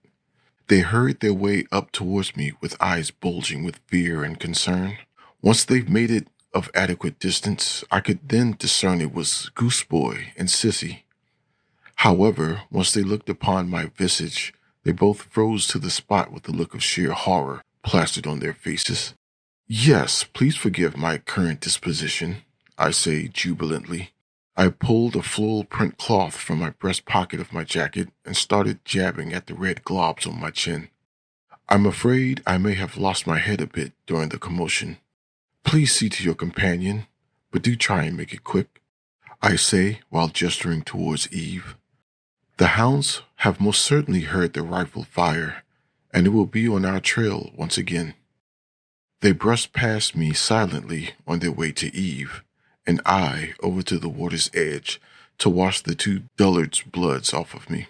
They hurried their way up towards me with eyes bulging with fear and concern. Once they've made it of adequate distance, I could then discern it was Gooseboy and Sissy. However, once they looked upon my visage, they both froze to the spot with a look of sheer horror plastered on their faces. "Yes, please forgive my current disposition," I say jubilantly. I pulled a floral print cloth from my breast pocket of my jacket and started jabbing at the red globs on my chin. "I'm afraid I may have lost my head a bit during the commotion. Please see to your companion, but do try and make it quick," I say while gesturing towards Eve. "The hounds have most certainly heard the rifle fire, and it will be on our trail once again." They brushed past me silently on their way to Eve, and I over to the water's edge to wash the two dullards' bloods off of me.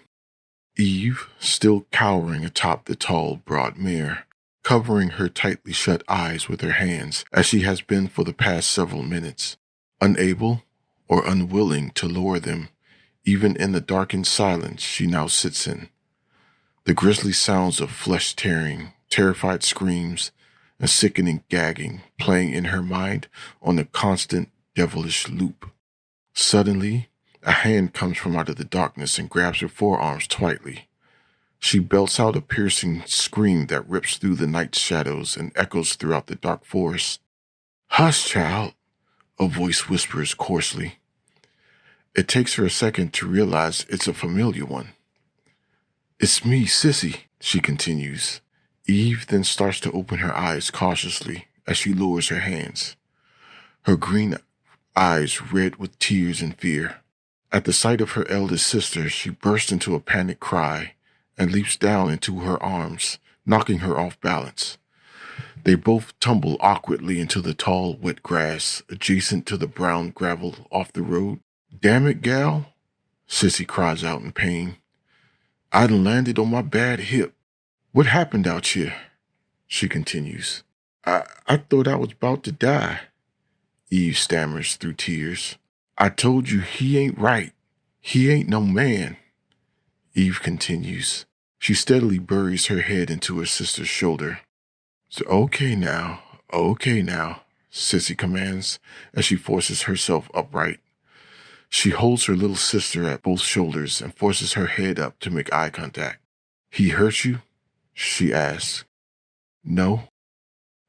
Eve, still cowering atop the tall, broad mare, covering her tightly shut eyes with her hands as she has been for the past several minutes, unable or unwilling to lower them, even in the darkened silence she now sits in. The grisly sounds of flesh tearing, terrified screams, and sickening gagging playing in her mind on a constant devilish loop. Suddenly, A hand comes from out of the darkness and grabs her forearms tightly. She belts out a piercing scream that rips through the night shadows and echoes throughout the dark forest. "Hush, child," a voice whispers coarsely. It takes her a second to realize it's a familiar one. "It's me, Sissy," she continues. Eve then starts to open her eyes cautiously as she lowers her hands, her green eyes red with tears and fear. At the sight of her eldest sister, she bursts into a panicked cry and leaps down into her arms, knocking her off balance. They both tumble awkwardly into the tall, wet grass adjacent to the brown gravel off the road. "Damn it, gal," Sissy cries out in pain. "I done landed on my bad hip. What happened out here?" She continues. I thought I was about to die," Eve stammers through tears. "I told you he ain't right. He ain't no man." Eve continues. She steadily buries her head into her sister's shoulder. "So, okay now, Sissy commands as she forces herself upright. She holds her little sister at both shoulders and forces her head up to make eye contact. "He hurt you?" she asks. "No.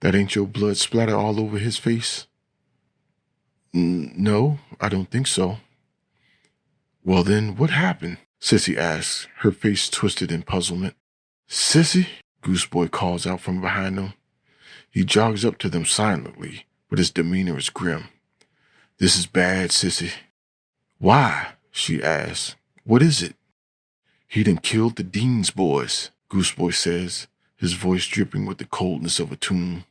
That ain't your blood splatter all over his face?" No, I don't think so." "Well then, what happened?" Sissy asks, her face twisted in puzzlement. "Sissy?" Gooseboy calls out from behind them. He jogs up to them silently, but his demeanor is grim. "This is bad, Sissy." "Why?" she asks. "What is it?" "He done killed the Dean's boys," Gooseboy says, his voice dripping with the coldness of a tomb.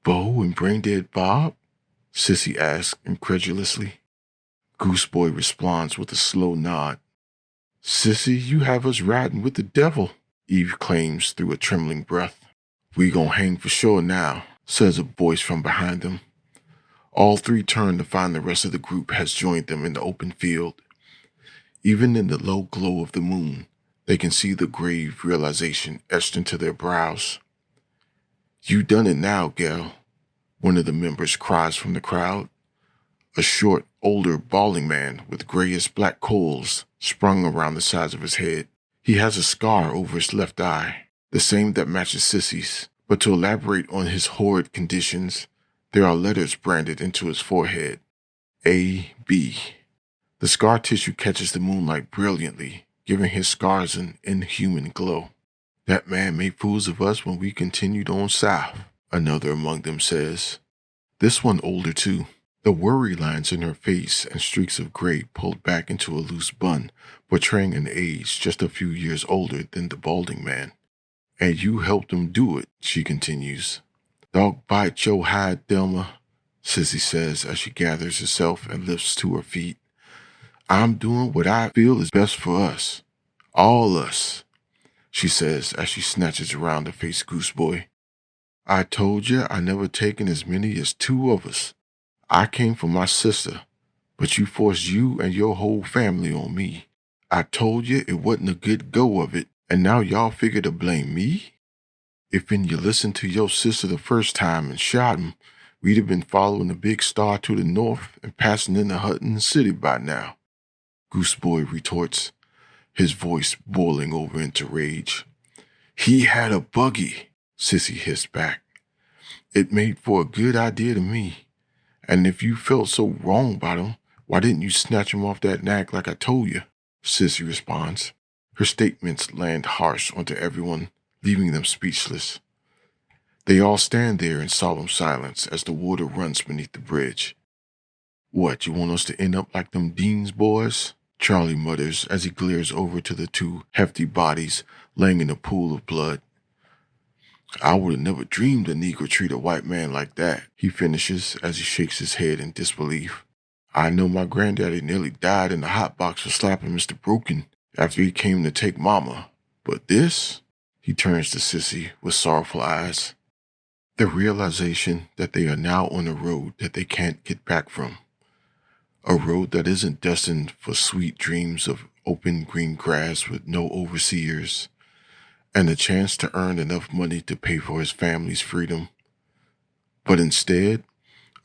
"Bo and Braindead Bob?" Sissy asks incredulously. Gooseboy responds with a slow nod. "Sissy, you have us riding with the devil," Eve claims through a trembling breath. "We gon' hang for sure now," says a voice from behind them. All three turn to find the rest of the group has joined them in the open field. Even in the low glow of the moon, they can see the grave realization etched into their brows. "You done it now, gal," one of the members cries from the crowd. A short, older, balding man with grayish-black coals sprung around the sides of his head. He has a scar over his left eye, the same that matches Sissy's, but to elaborate on his horrid conditions, there are letters branded into his forehead. A.B. The scar tissue catches the moonlight brilliantly, giving his scars an inhuman glow. "That man made fools of us when we continued on south," another among them says. This one older too. The worry lines in her face and streaks of gray pulled back into a loose bun, portraying an age just a few years older than the balding man. "And you helped him do it," she continues. "Dog bite your hide, Thelma," Sissy says as she gathers herself and lifts to her feet. "I'm doing what I feel is best for us. All us," she says as she snatches around to face Gooseboy. "I told you I never taken as many as 2 of us. I came for my sister, but you forced you and your whole family on me. I told you it wasn't a good go of it, and now y'all figure to blame me? If you listened to your sister the first time and shot him, we'd have been following the big star to the north and passing into Hutton City by now," Gooseboy retorts, his voice boiling over into rage. "He had a buggy," Sissy hissed back. "It made for a good idea to me. And if you felt so wrong about him, why didn't you snatch him off that nag like I told you?" Sissy responds. Her statements land harsh onto everyone, leaving them speechless. They all stand there in solemn silence as the water runs beneath the bridge. "What, you want us to end up like them Dean's boys?" Charlie mutters as he glares over to the 2 hefty bodies laying in a pool of blood. "I would have never dreamed a Negro treat a white man like that," he finishes as he shakes his head in disbelief. "I know my granddaddy nearly died in the hot box for slapping Mr. Broken after he came to take Mama. But this?" He turns to Sissy with sorrowful eyes. The realization that they are now on a road that they can't get back from. A road that isn't destined for sweet dreams of open green grass with no overseers, and a chance to earn enough money to pay for his family's freedom, but instead,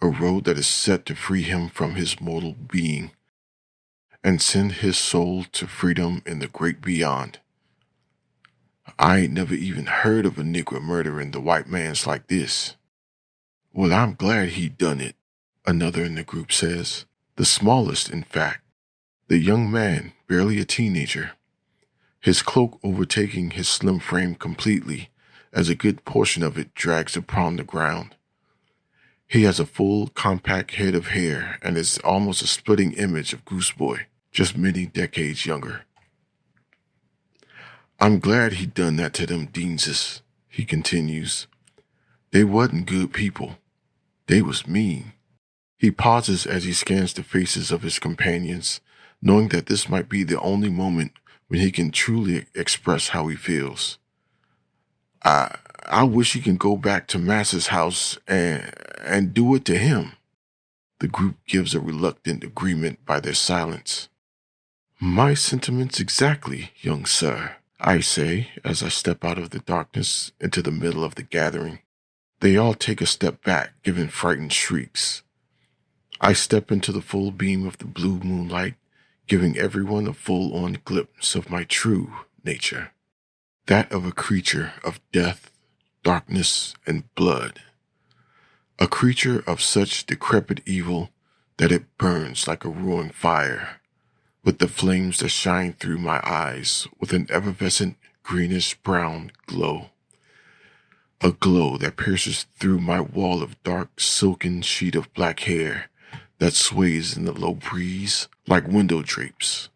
a road that is set to free him from his mortal being. and send his soul to freedom in the great beyond. I ain't never even heard of a nigger murdering the white man's like this. Well, I'm glad he done it, another in the group says. The smallest, in fact. The young man, barely a teenager. His cloak overtaking his slim frame completely, as a good portion of it drags upon the ground. He has a full, compact head of hair and is almost a splitting image of Gooseboy, just many decades younger. I'm glad he done that to them Deanses, he continues. They wasn't good people. They was mean. He pauses as he scans the faces of his companions, knowing that this might be the only moment when he can truly express how he feels. I wish he can go back to Mass's house and do it to him. The group gives a reluctant agreement by their silence. My sentiments exactly, young sir, I say as I step out of the darkness into the middle of the gathering. They all take a step back, giving frightened shrieks. I step into the full beam of the blue moonlight, giving everyone a full-on glimpse of my true nature. That of a creature of death, darkness, and blood. A creature of such decrepit evil that it burns like a roaring fire, with the flames that shine through my eyes with an effervescent greenish-brown glow. A glow that pierces through my wall of dark, silken sheet of black hair that sways in the low breeze like window drapes.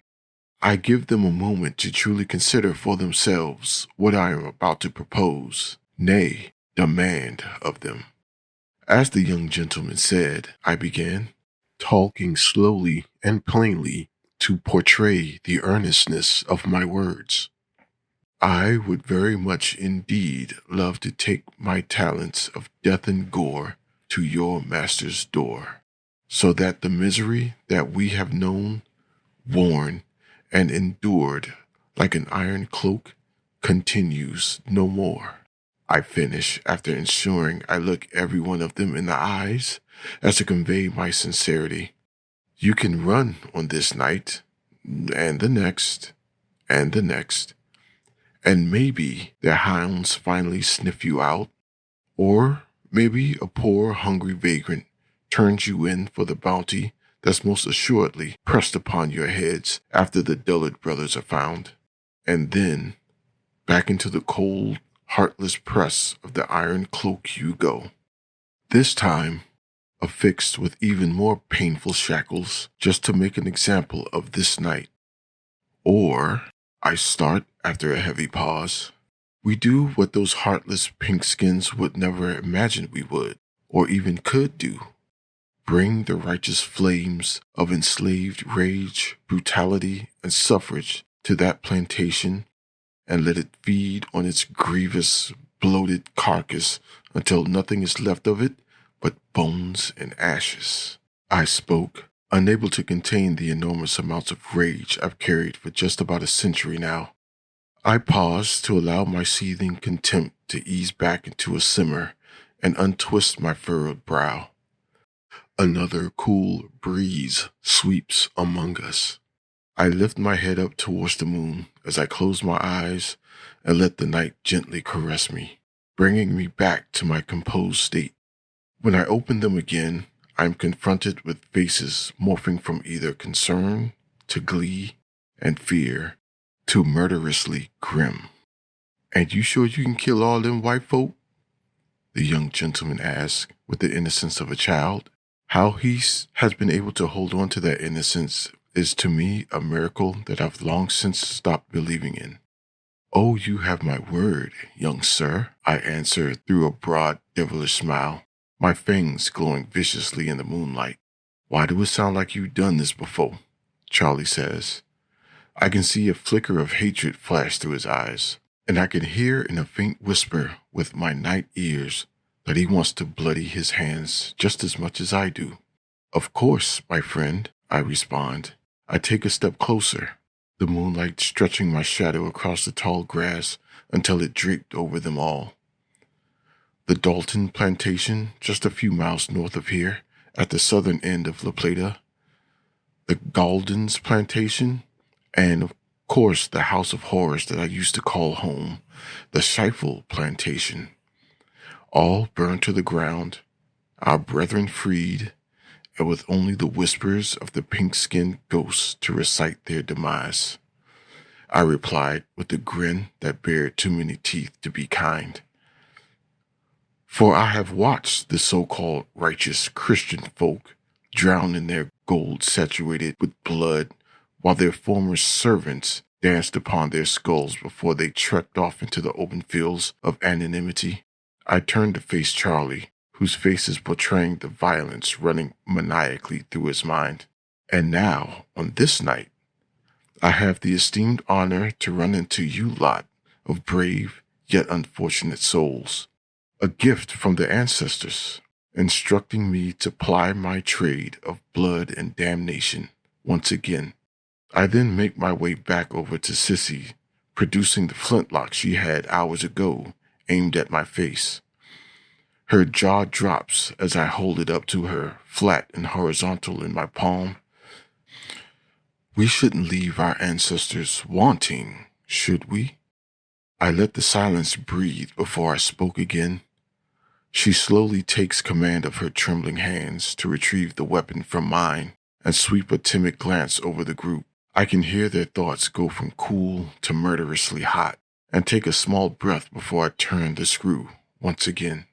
I give them a moment to truly consider for themselves what I am about to propose, nay, demand of them. As the young gentleman said, I began, talking slowly and plainly to portray the earnestness of my words. I would very much indeed love to take my talents of death and gore to your master's door, so that the misery that we have known, worn, and endured like an iron cloak continues no more. I finish after ensuring I look every one of them in the eyes as to convey my sincerity. You can run on this night, and the next, and the next, and maybe their hounds finally sniff you out, or maybe a poor hungry vagrant turns you in for the bounty that's most assuredly pressed upon your heads after the dullard brothers are found, and then back into the cold, heartless press of the iron cloak you go. This time, affixed with even more painful shackles just to make an example of this night. Or, I start after a heavy pause. We do what those heartless pinkskins would never imagine we would, or even could do. Bring the righteous flames of enslaved rage, brutality, and suffrage to that plantation and let it feed on its grievous, bloated carcass until nothing is left of it but bones and ashes. I spoke, unable to contain the enormous amounts of rage I've carried for just about a century now. I paused to allow my seething contempt to ease back into a simmer and untwist my furrowed brow. Another cool breeze sweeps among us. I lift my head up towards the moon as I close my eyes and let the night gently caress me, bringing me back to my composed state. When I open them again, I am confronted with faces morphing from either concern to glee and fear to murderously grim. "And you sure you can kill all them white folk?" the young gentleman asked with the innocence of a child. How he has been able to hold on to that innocence is to me a miracle that I've long since stopped believing in. "Oh, you have my word, young sir," I answered through a broad, devilish smile, my fangs glowing viciously in the moonlight. "Why do it sound like you've done this before?" Charlie says. I can see a flicker of hatred flash through his eyes, and I can hear in a faint whisper with my night ears that he wants to bloody his hands just as much as I do. "Of course, my friend," I respond. I take a step closer, the moonlight stretching my shadow across the tall grass until it draped over them all. The Dalton plantation, just a few miles north of here, at the southern end of La Plata. the Galdens plantation, and of course the house of horrors that I used to call home, the Scheifel plantation. All burned to the ground, our brethren freed, and with only the whispers of the pink-skinned ghosts to recite their demise. I replied with a grin that bared too many teeth to be kind. For I have watched the so-called righteous Christian folk drown in their gold saturated with blood, while their former servants danced upon their skulls before they trekked off into the open fields of anonymity. I turned to face Charlie, whose face is portraying the violence running maniacally through his mind. And now, on this night, I have the esteemed honor to run into you lot of brave yet unfortunate souls, a gift from the ancestors, instructing me to ply my trade of blood and damnation once again. I then make my way back over to Sissy, producing the flintlock she had hours ago aimed at my face. Her jaw drops as I hold it up to her, flat and horizontal in my palm. We shouldn't leave our ancestors wanting, should we? I let the silence breathe before I spoke again. She slowly takes command of her trembling hands to retrieve the weapon from mine and sweep a timid glance over the group. I can hear their thoughts go from cool to murderously hot, and take a small breath before I turn the screw once again.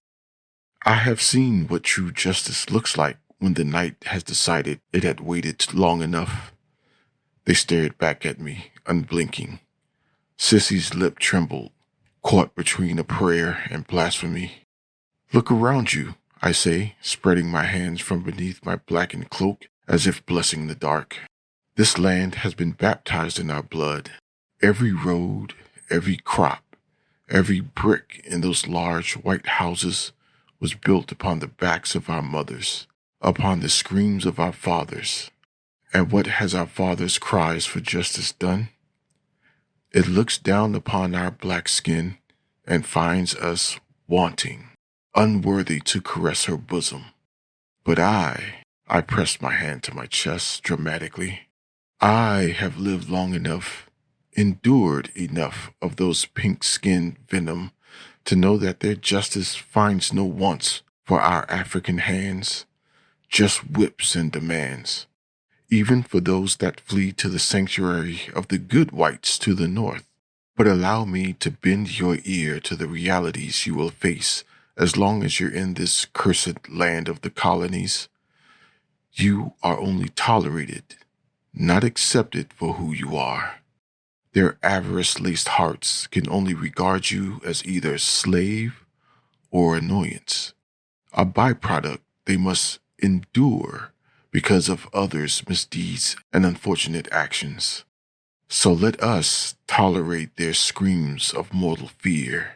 I have seen what true justice looks like when the night has decided it had waited long enough. They stared back at me, unblinking. Sissy's lip trembled, caught between a prayer and blasphemy. Look around you, I say, spreading my hands from beneath my blackened cloak as if blessing the dark. This land has been baptized in our blood. Every road, every crop, every brick in those large white houses was built upon the backs of our mothers, upon the screams of our fathers. And what has our fathers' cries for justice done? It looks down upon our black skin and finds us wanting, unworthy to caress her bosom. But I pressed my hand to my chest dramatically. I have lived long enough, endured enough of those pink-skinned venom to know that their justice finds no wants for our African hands, just whips and demands, even for those that flee to the sanctuary of the good whites to the north. But allow me to bend your ear to the realities you will face as long as you're in this cursed land of the colonies. You are only tolerated, not accepted for who you are. Their avarice-laced hearts can only regard you as either slave or annoyance, a byproduct they must endure because of others' misdeeds and unfortunate actions. So let us tolerate their screams of mortal fear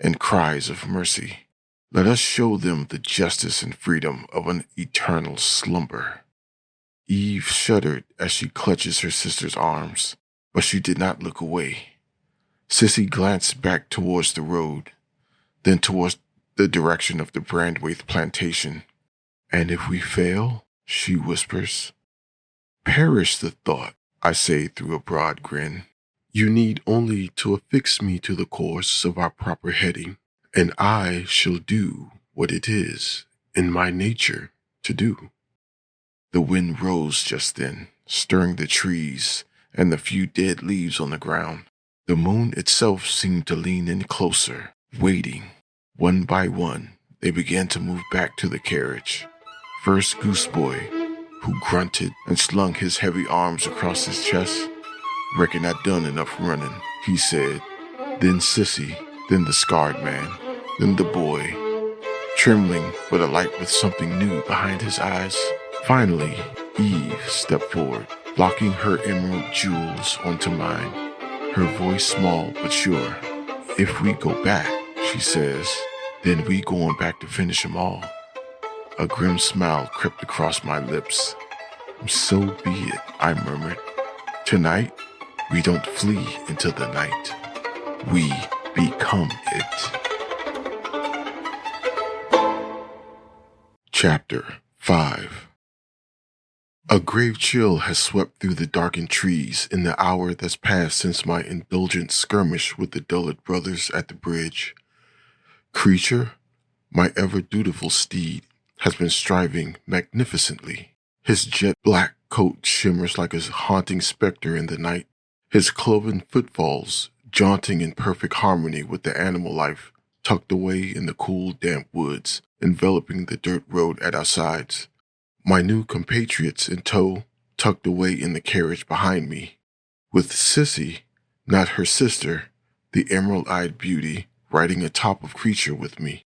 and cries of mercy. Let us show them the justice and freedom of an eternal slumber. Eve shuddered as she clutches her sister's arms, but she did not look away. Sissy glanced back towards the road, then towards the direction of the Brandwaite plantation. And if we fail, she whispers. Perish the thought, I say through a broad grin. You need only to affix me to the course of our proper heading, and I shall do what it is in my nature to do. The wind rose just then, stirring the trees and the few dead leaves on the ground. The moon itself seemed to lean in closer, waiting. One by one, they began to move back to the carriage. First Gooseboy, who grunted and slung his heavy arms across his chest. Reckon I'd done enough running, he said. Then Sissy, then the scarred man, then the boy, trembling but alight with something new behind his eyes. Finally, Eve stepped forward, locking her emerald jewels onto mine, her voice small but sure. If we go back, she says, then we going back to finish 'em all. A grim smile crept across my lips. So be it, I murmured. Tonight, we don't flee into the night. We become it. Chapter 5. A grave chill has swept through the darkened trees in the hour that's passed since my indulgent skirmish with the dullard brothers at the bridge. Creature, my ever-dutiful steed, has been striving magnificently. His jet-black coat shimmers like a haunting specter in the night, his cloven footfalls jaunting in perfect harmony with the animal life tucked away in the cool, damp woods, enveloping the dirt road at our sides. My new compatriots in tow, tucked away in the carriage behind me, with Sissy, not her sister, the emerald-eyed beauty, riding atop of Creature with me.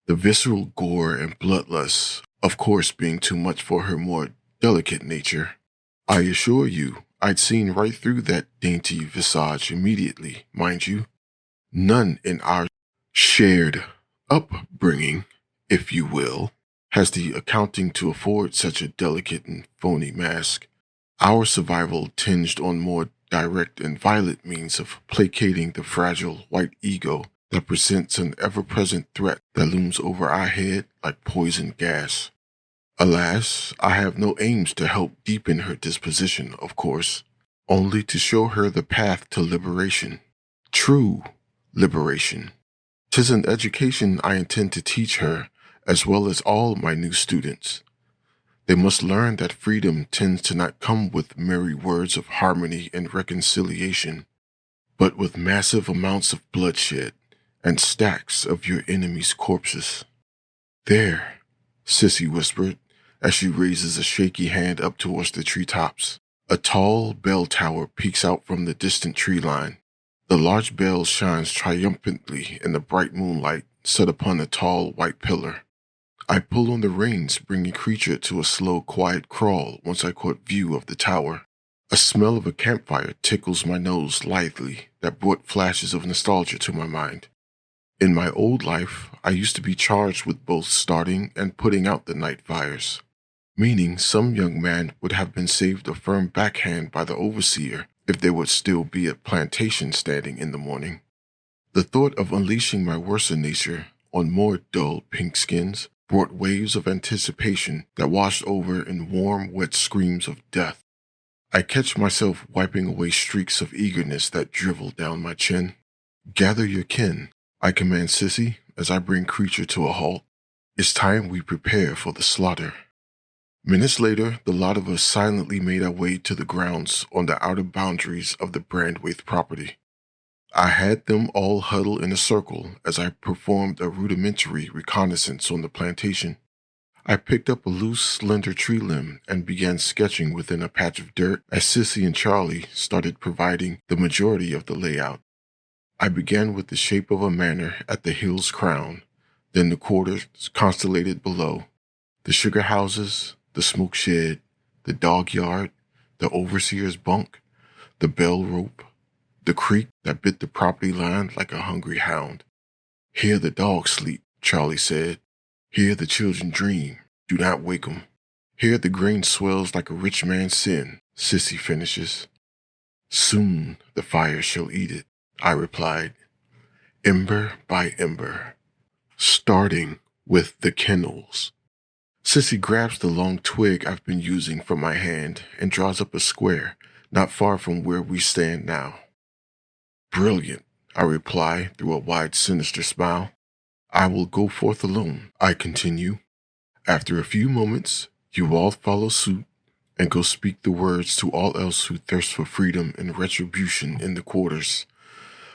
The visceral gore and bloodlust, of course, being too much for her more delicate nature. I assure you, I'd seen right through that dainty visage immediately, mind you. None in our shared upbringing, if you will, has the accounting to afford such a delicate and phony mask. Our survival tinged on more direct and violent means of placating the fragile white ego that presents an ever-present threat that looms over our head like poison gas. Alas, I have no aims to help deepen her disposition, of course, only to show her the path to liberation. True liberation. 'Tis an education I intend to teach her, as well as all my new students. They must learn that freedom tends to not come with merry words of harmony and reconciliation, but with massive amounts of bloodshed and stacks of your enemies' corpses. There, Sissy whispered, as she raises a shaky hand up towards the treetops. A tall bell tower peeks out from the distant tree line. The large bell shines triumphantly in the bright moonlight set upon a tall white pillar. I pull on the reins, bringing Creature to a slow, quiet crawl once I caught view of the tower. A smell of a campfire tickles my nose lithely that brought flashes of nostalgia to my mind. In my old life, I used to be charged with both starting and putting out the night fires, meaning some young man would have been saved a firm backhand by the overseer if there would still be a plantation standing in the morning. The thought of unleashing my worser nature on more dull pinkskins brought waves of anticipation that washed over in warm, wet screams of death. I catch myself wiping away streaks of eagerness that drivel down my chin. Gather your kin, I command Sissy as I bring Creature to a halt. It's time we prepare for the slaughter. Minutes later, the lot of us silently made our way to the grounds on the outer boundaries of the Brandwaite property. I had them all huddle in a circle as I performed a rudimentary reconnaissance on the plantation. I picked up a loose, slender tree limb and began sketching within a patch of dirt as Sissy and Charlie started providing the majority of the layout. I began with the shape of a manor at the hill's crown, then the quarters constellated below, the sugar houses, the smoke shed, the dog yard, the overseer's bunk, the bell rope, the creek that bit the property line like a hungry hound. Here the dogs sleep, Charlie said. Here the children dream. Do not wake 'em. Here the grain swells like a rich man's sin, Sissy finishes. Soon the fire shall eat it, I replied, ember by ember, starting with the kennels. Sissy grabs the long twig I've been using from my hand and draws up a square not far from where we stand now. Brilliant, I reply through a wide, sinister smile. I will go forth alone, I continue. After a few moments, you all follow suit and go speak the words to all else who thirst for freedom and retribution in the quarters.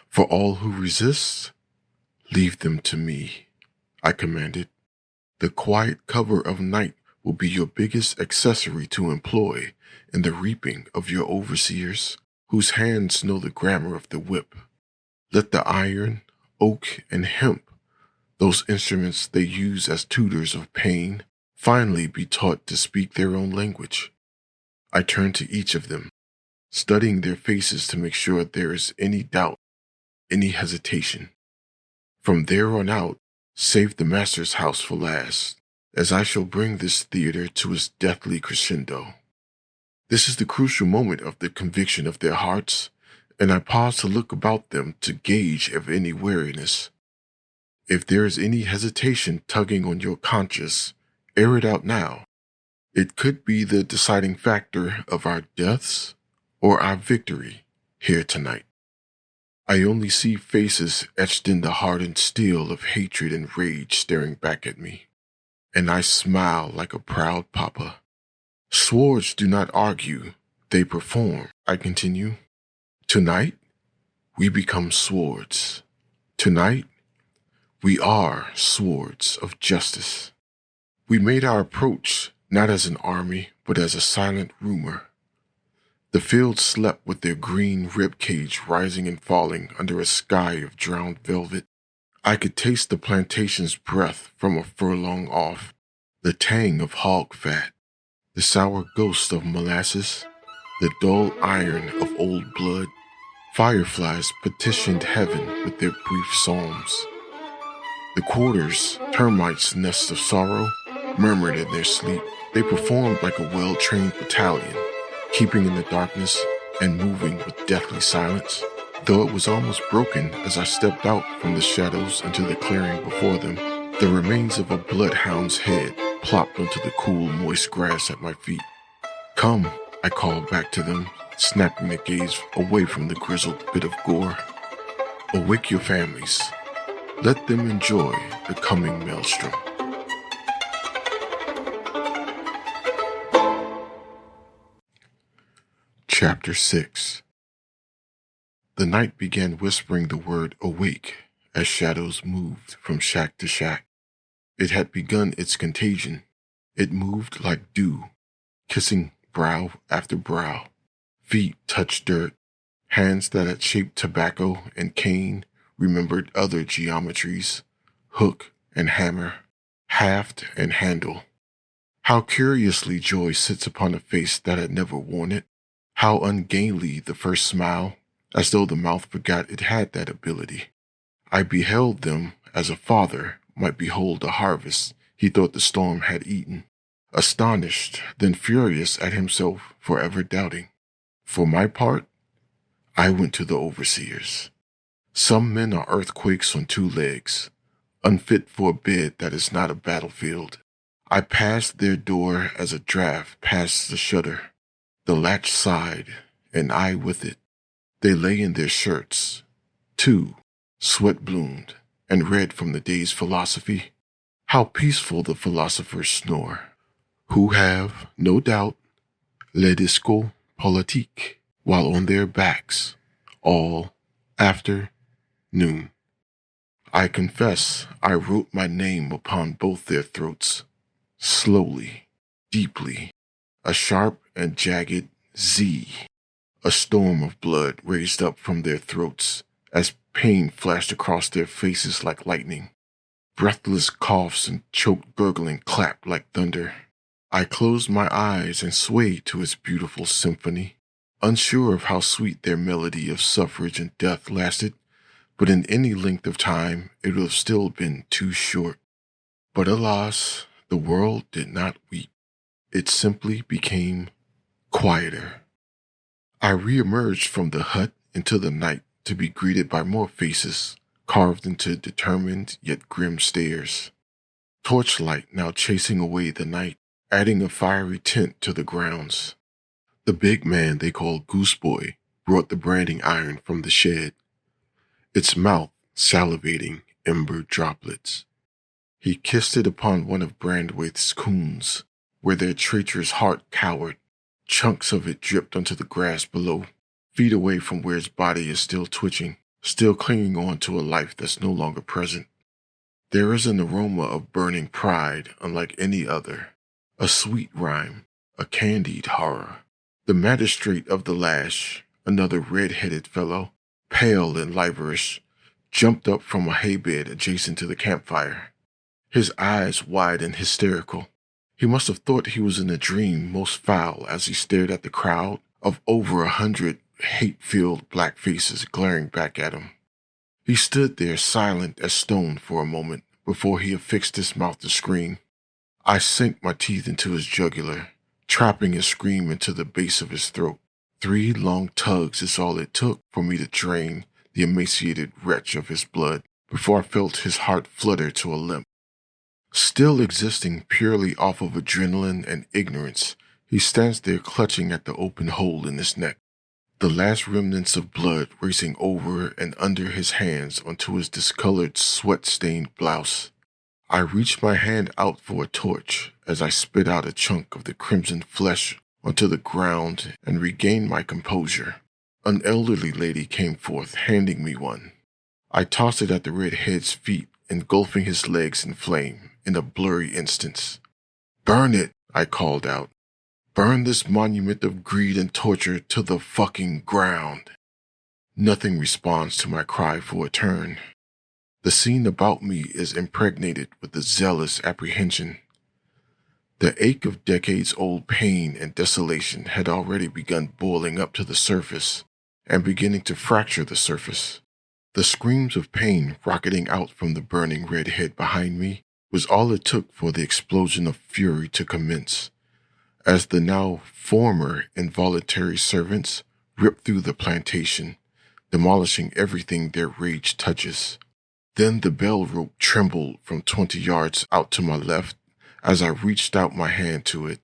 For all who resist, leave them to me, I commanded. The quiet cover of night will be your biggest accessory to employ in the reaping of your overseers, whose hands know the grammar of the whip. Let the iron, oak, and hemp, those instruments they use as tutors of pain, finally be taught to speak their own language. I turn to each of them, studying their faces to make sure there is any doubt, any hesitation. From there on out, save the master's house for last, as I shall bring this theater to its deathly crescendo. This is the crucial moment of the conviction of their hearts, and I pause to look about them to gauge if any weariness. If there is any hesitation tugging on your conscience, air it out now. It could be the deciding factor of our deaths or our victory here tonight. I only see faces etched in the hardened steel of hatred and rage staring back at me, and I smile like a proud papa. Swords do not argue, they perform, I continue. Tonight, we become swords. Tonight, we are swords of justice. We made our approach not as an army, but as a silent rumor. The fields slept with their green ribcage rising and falling under a sky of drowned velvet. I could taste the plantation's breath from a furlong off, the tang of hog fat, the sour ghost of molasses, the dull iron of old blood. Fireflies petitioned heaven with their brief psalms. The quarters, termites' nests of sorrow, murmured in their sleep. They performed like a well-trained battalion, keeping in the darkness and moving with deathly silence, though it was almost broken as I stepped out from the shadows into the clearing before them. The remains of a bloodhound's head plopped onto the cool, moist grass at my feet. Come, I called back to them, snapping the gaze away from the grizzled bit of gore. Awake your families. Let them enjoy the coming maelstrom. Chapter 6. The night began whispering the word awake as shadows moved from shack to shack. It had begun its contagion. It moved like dew, kissing brow after brow. Feet touched dirt. Hands that had shaped tobacco and cane remembered other geometries, hook and hammer, haft and handle. How curiously joy sits upon a face that had never worn it. How ungainly the first smile, as though the mouth forgot it had that ability. I beheld them as a father might behold a harvest he thought the storm had eaten, astonished, then furious at himself for ever doubting. For my part, I went to the overseers. Some men are earthquakes on two legs, unfit for a bed that is not a battlefield. I passed their door as a draft passes the shutter. The latch sighed, and I with it. They lay in their shirts, too, sweat-bloomed, and read from the day's philosophy. How peaceful the philosophers snore, who have, no doubt, le discours politique, while on their backs, all afternoon. I confess I wrote my name upon both their throats, slowly, deeply, a sharp and jagged Z. A storm of blood raised up from their throats as pain flashed across their faces like lightning. Breathless coughs and choked gurgling clapped like thunder. I closed my eyes and swayed to its beautiful symphony, unsure of how sweet their melody of suffrage and death lasted, but in any length of time it would have still been too short. But alas, the world did not weep. It simply became quieter. I reemerged from the hut into the night to be greeted by more faces, carved into determined yet grim stares. Torchlight now chasing away the night, adding a fiery tint to the grounds. The big man they called Gooseboy brought the branding iron from the shed, its mouth salivating ember droplets. He kissed it upon one of Brandwaith's coons, where their traitorous heart cowered. Chunks of it dripped onto the grass below, feet away from where his body is still twitching, still clinging on to a life that's no longer present. There is an aroma of burning pride unlike any other, a sweet rhyme, a candied horror. The magistrate of the lash, another red-headed fellow, pale and liverish, jumped up from a haybed adjacent to the campfire, his eyes wide and hysterical. He must have thought he was in a dream most foul as he stared at the crowd of over 100 hate-filled black faces glaring back at him. He stood there silent as stone for a moment before he affixed his mouth to scream. I sank my teeth into his jugular, trapping his scream into the base of his throat. 3 long tugs is all it took for me to drain the emaciated wretch of his blood before I felt his heart flutter to a limp. Still existing purely off of adrenaline and ignorance, he stands there clutching at the open hole in his neck, the last remnants of blood racing over and under his hands onto his discolored, sweat-stained blouse. I reach my hand out for a torch as I spit out a chunk of the crimson flesh onto the ground and regain my composure. An elderly lady came forth, handing me one. I tossed it at the redhead's feet, engulfing his legs in flame in a blurry instance. "Burn it," I called out. "Burn this monument of greed and torture to the fucking ground." Nothing responds to my cry for a turn. The scene about me is impregnated with a zealous apprehension. The ache of decades-old pain and desolation had already begun boiling up to the surface and beginning to fracture the surface. The screams of pain rocketing out from the burning redhead behind me was all it took for the explosion of fury to commence, as the now former involuntary servants ripped through the plantation, demolishing everything their rage touches. Then the bell rope trembled from 20 yards out to my left as I reached out my hand to it,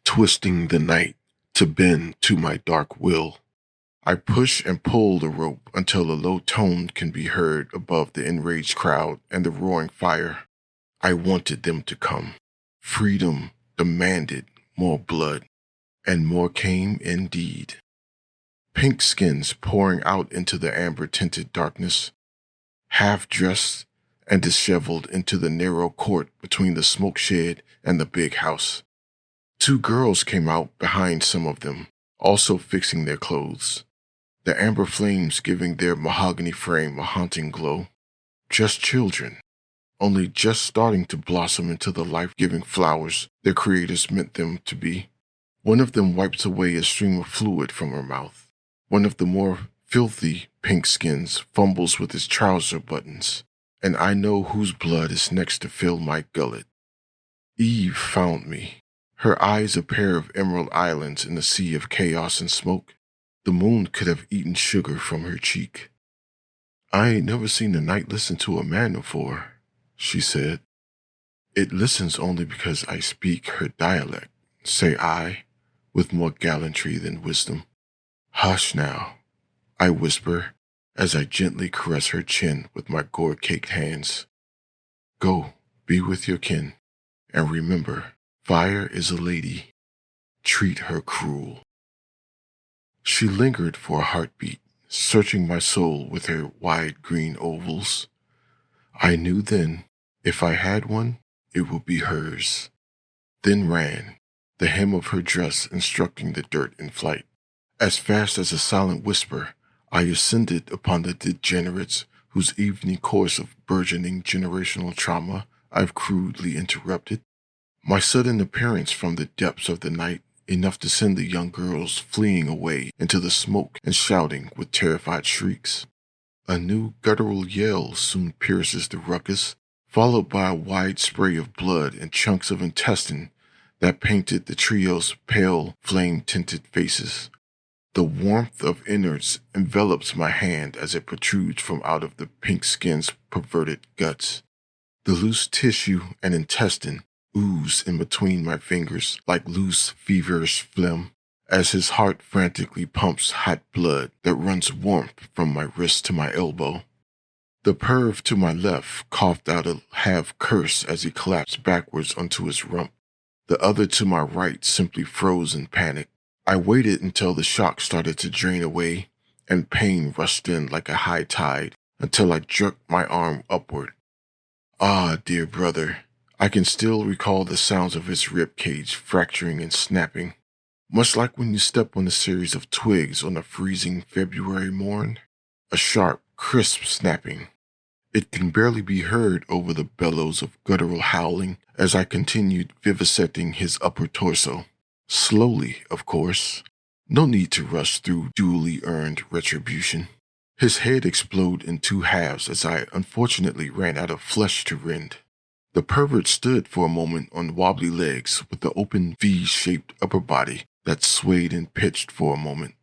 twisting the night to bend to my dark will. I push and pull the rope until a low tone can be heard above the enraged crowd and the roaring fire. I wanted them to come. Freedom demanded more blood, and more came indeed. Pink skins pouring out into the amber-tinted darkness, half-dressed and disheveled into the narrow court between the smoke shed and the big house. 2 girls came out behind some of them, also fixing their clothes, the amber flames giving their mahogany frame a haunting glow. Just children, only just starting to blossom into the life-giving flowers their creators meant them to be. One of them wipes away a stream of fluid from her mouth. One of the more filthy pink skins fumbles with his trouser buttons, and I know whose blood is next to fill my gullet. Eve found me, her eyes a pair of emerald islands in a sea of chaos and smoke. The moon could have eaten sugar from her cheek. "I ain't never seen the night listen to a man before," she said. "It listens only because I speak her dialect," say I, with more gallantry than wisdom. "Hush now," I whisper as I gently caress her chin with my gore-caked hands. "Go, be with your kin, and remember, fire is a lady. Treat her cruel." She lingered for a heartbeat, searching my soul with her wide green ovals. I knew then, if I had one, it would be hers. Then ran, the hem of her dress instructing the dirt in flight. As fast as a silent whisper, I ascended upon the degenerates whose evening course of burgeoning generational trauma I've crudely interrupted. My sudden appearance from the depths of the night enough to send the young girls fleeing away into the smoke and shouting with terrified shrieks. A new guttural yell soon pierces the ruckus, followed by a wide spray of blood and chunks of intestine that painted the trio's pale, flame-tinted faces. The warmth of innards envelops my hand as it protrudes from out of the pink skin's perverted guts. The loose tissue and intestine ooze in between my fingers like loose, feverish phlegm as his heart frantically pumps hot blood that runs warmth from my wrist to my elbow. The perv to my left coughed out a half-curse as he collapsed backwards onto his rump. The other to my right simply froze in panic. I waited until the shock started to drain away and pain rushed in like a high tide until I jerked my arm upward. Ah, dear brother, I can still recall the sounds of his rib cage fracturing and snapping, much like when you step on a series of twigs on a freezing February morn. A sharp, crisp snapping. It can barely be heard over the bellows of guttural howling as I continued vivisecting his upper torso. Slowly, of course. No need to rush through duly earned retribution. His head exploded in 2 halves as I unfortunately ran out of flesh to rend. The pervert stood for a moment on wobbly legs with the open V-shaped upper body that swayed and pitched for a moment.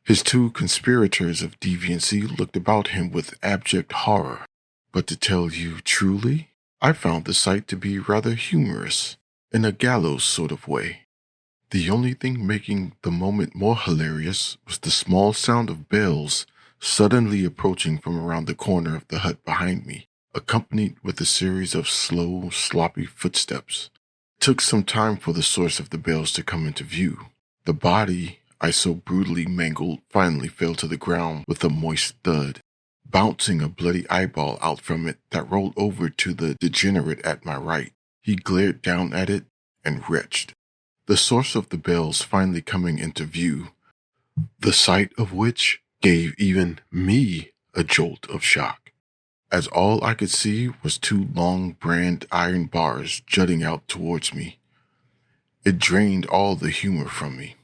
His 2 conspirators of deviancy looked about him with abject horror. But to tell you truly, I found the sight to be rather humorous, in a gallows sort of way. The only thing making the moment more hilarious was the small sound of bells suddenly approaching from around the corner of the hut behind me, accompanied with a series of slow, sloppy footsteps. It took some time for the source of the bells to come into view. The body I so brutally mangled finally fell to the ground with a moist thud, bouncing a bloody eyeball out from it that rolled over to the degenerate at my right. He glared down at it and retched. The source of the bells finally coming into view, the sight of which gave even me a jolt of shock, as all I could see was two long brand iron bars jutting out towards me. It drained all the humor from me.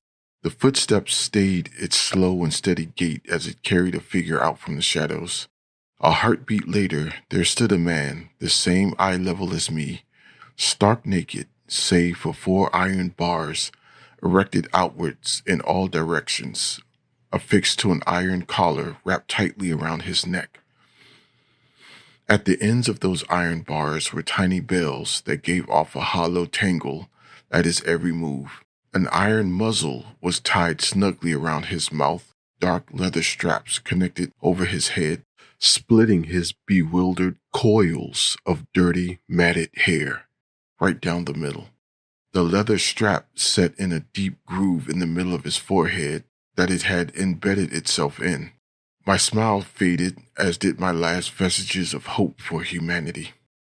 The footsteps stayed its slow and steady gait as it carried a figure out from the shadows. A heartbeat later, there stood a man, the same eye level as me, stark naked, save for 4 iron bars erected outwards in all directions, affixed to an iron collar wrapped tightly around his neck. At the ends of those iron bars were tiny bells that gave off a hollow tangle at his every move. An iron muzzle was tied snugly around his mouth, dark leather straps connected over his head, splitting his bewildered coils of dirty, matted hair right down the middle. The leather strap set in a deep groove in the middle of his forehead that it had embedded itself in. My smile faded, as did my last vestiges of hope for humanity.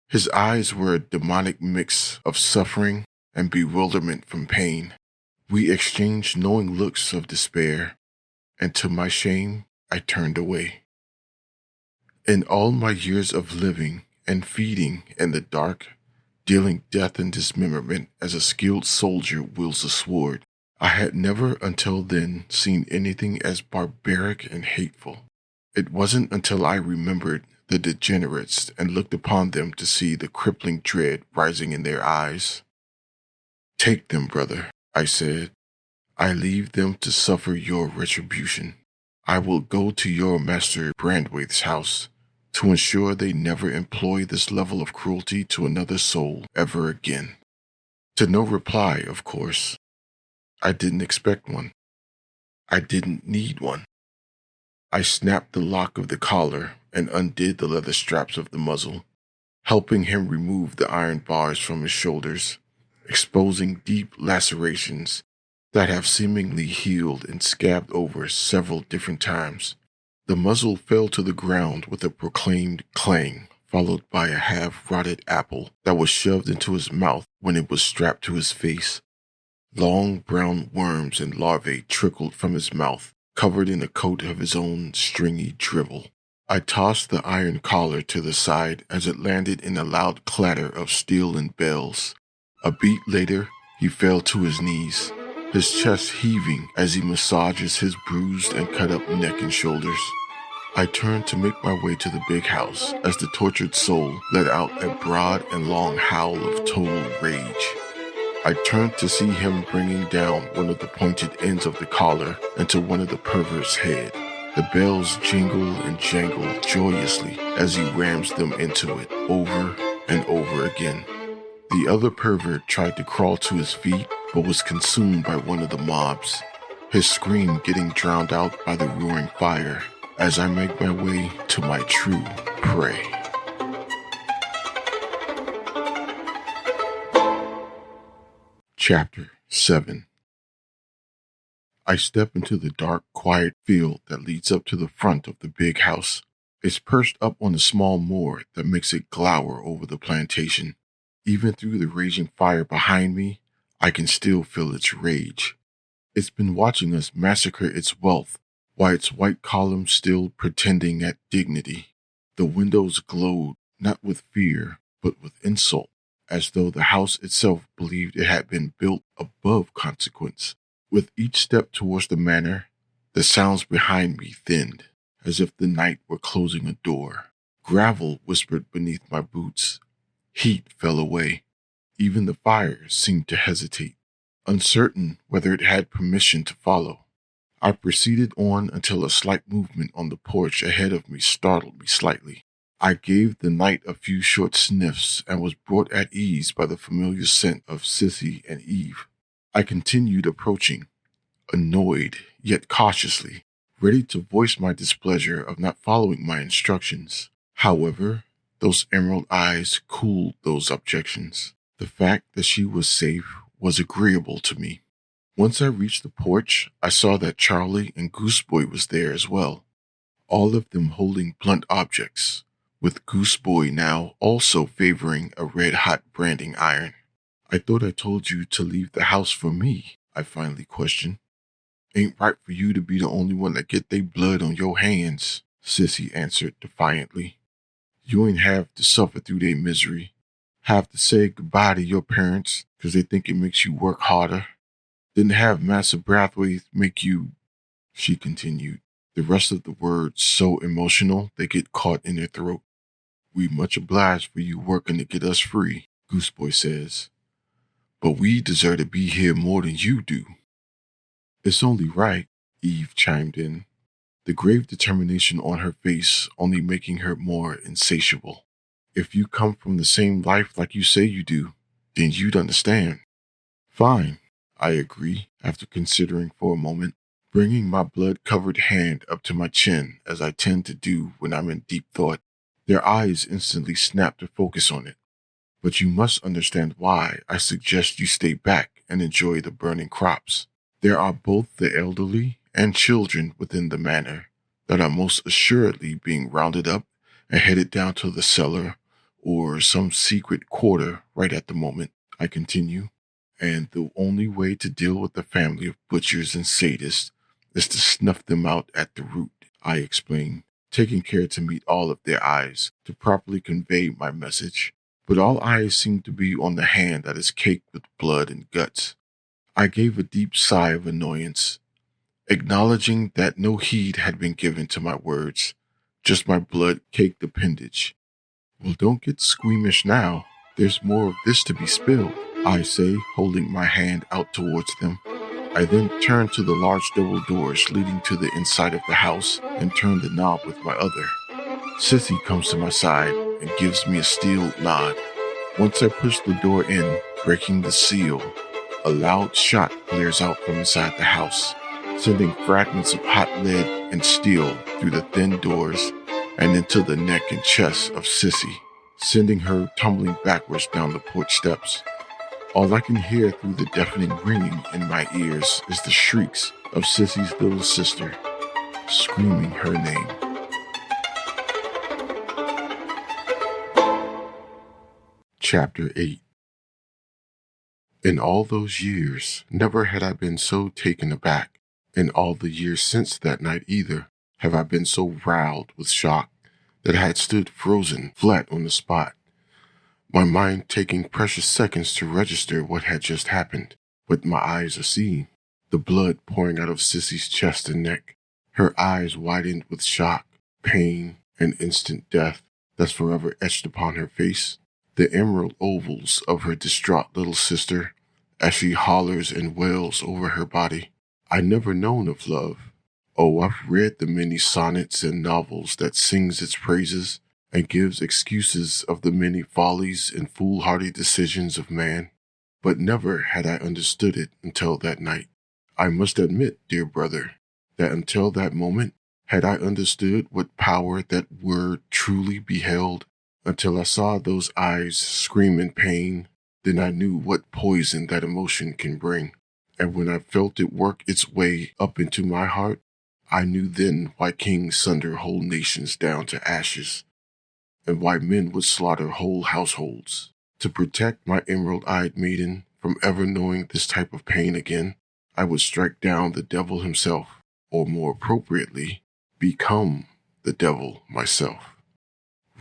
His eyes were a demonic mix of suffering and bewilderment from pain. We exchanged knowing looks of despair, and to my shame, I turned away. In all my years of living and feeding in the dark, dealing death and dismemberment as a skilled soldier wields a sword, I had never until then seen anything as barbaric and hateful. It wasn't until I remembered the degenerates and looked upon them to see the crippling dread rising in their eyes. "Take them, brother," I said. "I leave them to suffer your retribution. I will go to your master Brandwaith's house to ensure they never employ this level of cruelty to another soul ever again." To no reply, of course. I didn't expect one. I didn't need one. I snapped the lock of the collar and undid the leather straps of the muzzle, helping him remove the iron bars from his shoulders, exposing deep lacerations that have seemingly healed and scabbed over several different times. The muzzle fell to the ground with a proclaimed clang, followed by a half-rotted apple that was shoved into his mouth when it was strapped to his face. Long brown worms and larvae trickled from his mouth, covered in a coat of his own stringy drivel. I tossed the iron collar to the side as it landed in a loud clatter of steel and bells. A beat later, he fell to his knees, his chest heaving as he massages his bruised and cut-up neck and shoulders. I turned to make my way to the big house as the tortured soul let out a broad and long howl of total rage. I turned to see him bringing down one of the pointed ends of the collar into one of the pervert's head. The bells jingle and jangle joyously as he rams them into it over and over again. The other pervert tried to crawl to his feet, but was consumed by one of the mobs, his scream getting drowned out by the roaring fire as I make my way to my true prey. Chapter 7. I step into the dark, quiet field that leads up to the front of the big house. It's perched up on a small moor that makes it glower over the plantation. Even through the raging fire behind me, I can still feel its rage. It's been watching us massacre its wealth, while its white columns still pretending at dignity. The windows glowed, not with fear, but with insult, as though the house itself believed it had been built above consequence. With each step towards the manor, the sounds behind me thinned, as if the night were closing a door. Gravel whispered beneath my boots. Heat fell away. Even the fire seemed to hesitate, uncertain whether it had permission to follow. I proceeded on until a slight movement on the porch ahead of me startled me slightly. I gave the night a few short sniffs and was brought at ease by the familiar scent of Sissy and Eve. I continued approaching, annoyed yet cautiously, ready to voice my displeasure of not following my instructions. However, those emerald eyes cooled those objections. The fact that she was safe was agreeable to me. Once I reached the porch, I saw that Charlie and Gooseboy was there as well, all of them holding blunt objects, with Gooseboy now also favoring a red-hot branding iron. I thought I told you to leave the house for me, I finally questioned. Ain't right for you to be the only one that get they blood on your hands, Sissy answered defiantly. You ain't have to suffer through their misery. Have to say goodbye to your parents because they think it makes you work harder. Didn't have Master Brathwaite make you, she continued, the rest of the words so emotional they get caught in their throat. We much obliged for you working to get us free, Gooseboy says. But we deserve to be here more than you do. It's only right, Eve chimed in, the grave determination on her face only making her more insatiable. If you come from the same life like you say you do, then you'd understand. Fine, I agree, after considering for a moment, bringing my blood-covered hand up to my chin as I tend to do when I'm in deep thought. Their eyes instantly snap to focus on it. But you must understand why I suggest you stay back and enjoy the burning crops. There are both the elderly and children within the manor that are most assuredly being rounded up and headed down to the cellar or some secret quarter right at the moment, I continue. And the only way to deal with the family of butchers and sadists is to snuff them out at the root, I explain, taking care to meet all of their eyes to properly convey my message. But all eyes seem to be on the hand that is caked with blood and guts. I gave a deep sigh of annoyance, acknowledging that no heed had been given to my words, just my blood-caked appendage. Well, don't get squeamish now. There's more of this to be spilled, I say, holding my hand out towards them. I then turn to the large double doors leading to the inside of the house and turn the knob with my other. Sissy comes to my side and gives me a steel nod. Once I push the door in, breaking the seal, a loud shot blares out from inside the house, sending fragments of hot lead and steel through the thin doors and into the neck and chest of Sissy, sending her tumbling backwards down the porch steps. All I can hear through the deafening ringing in my ears is the shrieks of Sissy's little sister, screaming her name. Chapter 8. In all those years, never had I been so taken aback. In all the years since that night either, have I been so riled with shock that I had stood frozen flat on the spot, my mind taking precious seconds to register what had just happened. What my eyes are seeing, the blood pouring out of Sissy's chest and neck, her eyes widened with shock, pain, and instant death that's forever etched upon her face, the emerald ovals of her distraught little sister as she hollers and wails over her body. I never known of love. Oh, I've read the many sonnets and novels that sings its praises and gives excuses of the many follies and foolhardy decisions of man, but never had I understood it until that night. I must admit, dear brother, that until that moment, had I understood what power that word truly beheld, until I saw those eyes scream in pain, then I knew what poison that emotion can bring. And when I felt it work its way up into my heart, I knew then why kings sunder whole nations down to ashes, and why men would slaughter whole households. To protect my emerald-eyed maiden from ever knowing this type of pain again, I would strike down the devil himself, or more appropriately, become the devil myself.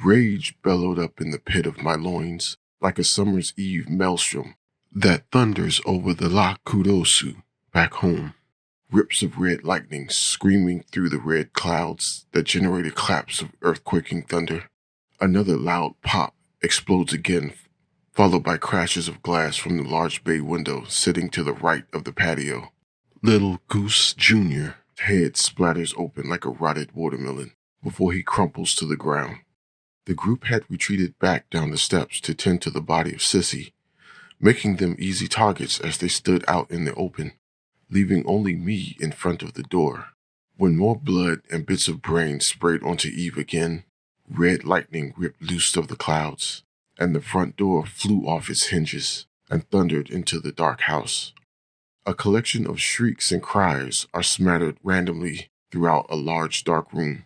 Rage bellowed up in the pit of my loins like a summer's eve maelstrom that thunders over the Lac Kudosu back home. Rips of red lightning screaming through the red clouds that generated claps of earthquaking thunder. Another loud pop explodes again, followed by crashes of glass from the large bay window sitting to the right of the patio. Little Goose Jr.'s head splatters open like a rotted watermelon before he crumples to the ground. The group had retreated back down the steps to tend to the body of Sissy, making them easy targets as they stood out in the open, leaving only me in front of the door. When more blood and bits of brain sprayed onto Eve again, red lightning ripped loose of the clouds, and the front door flew off its hinges and thundered into the dark house. A collection of shrieks and cries are smattered randomly throughout a large dark room.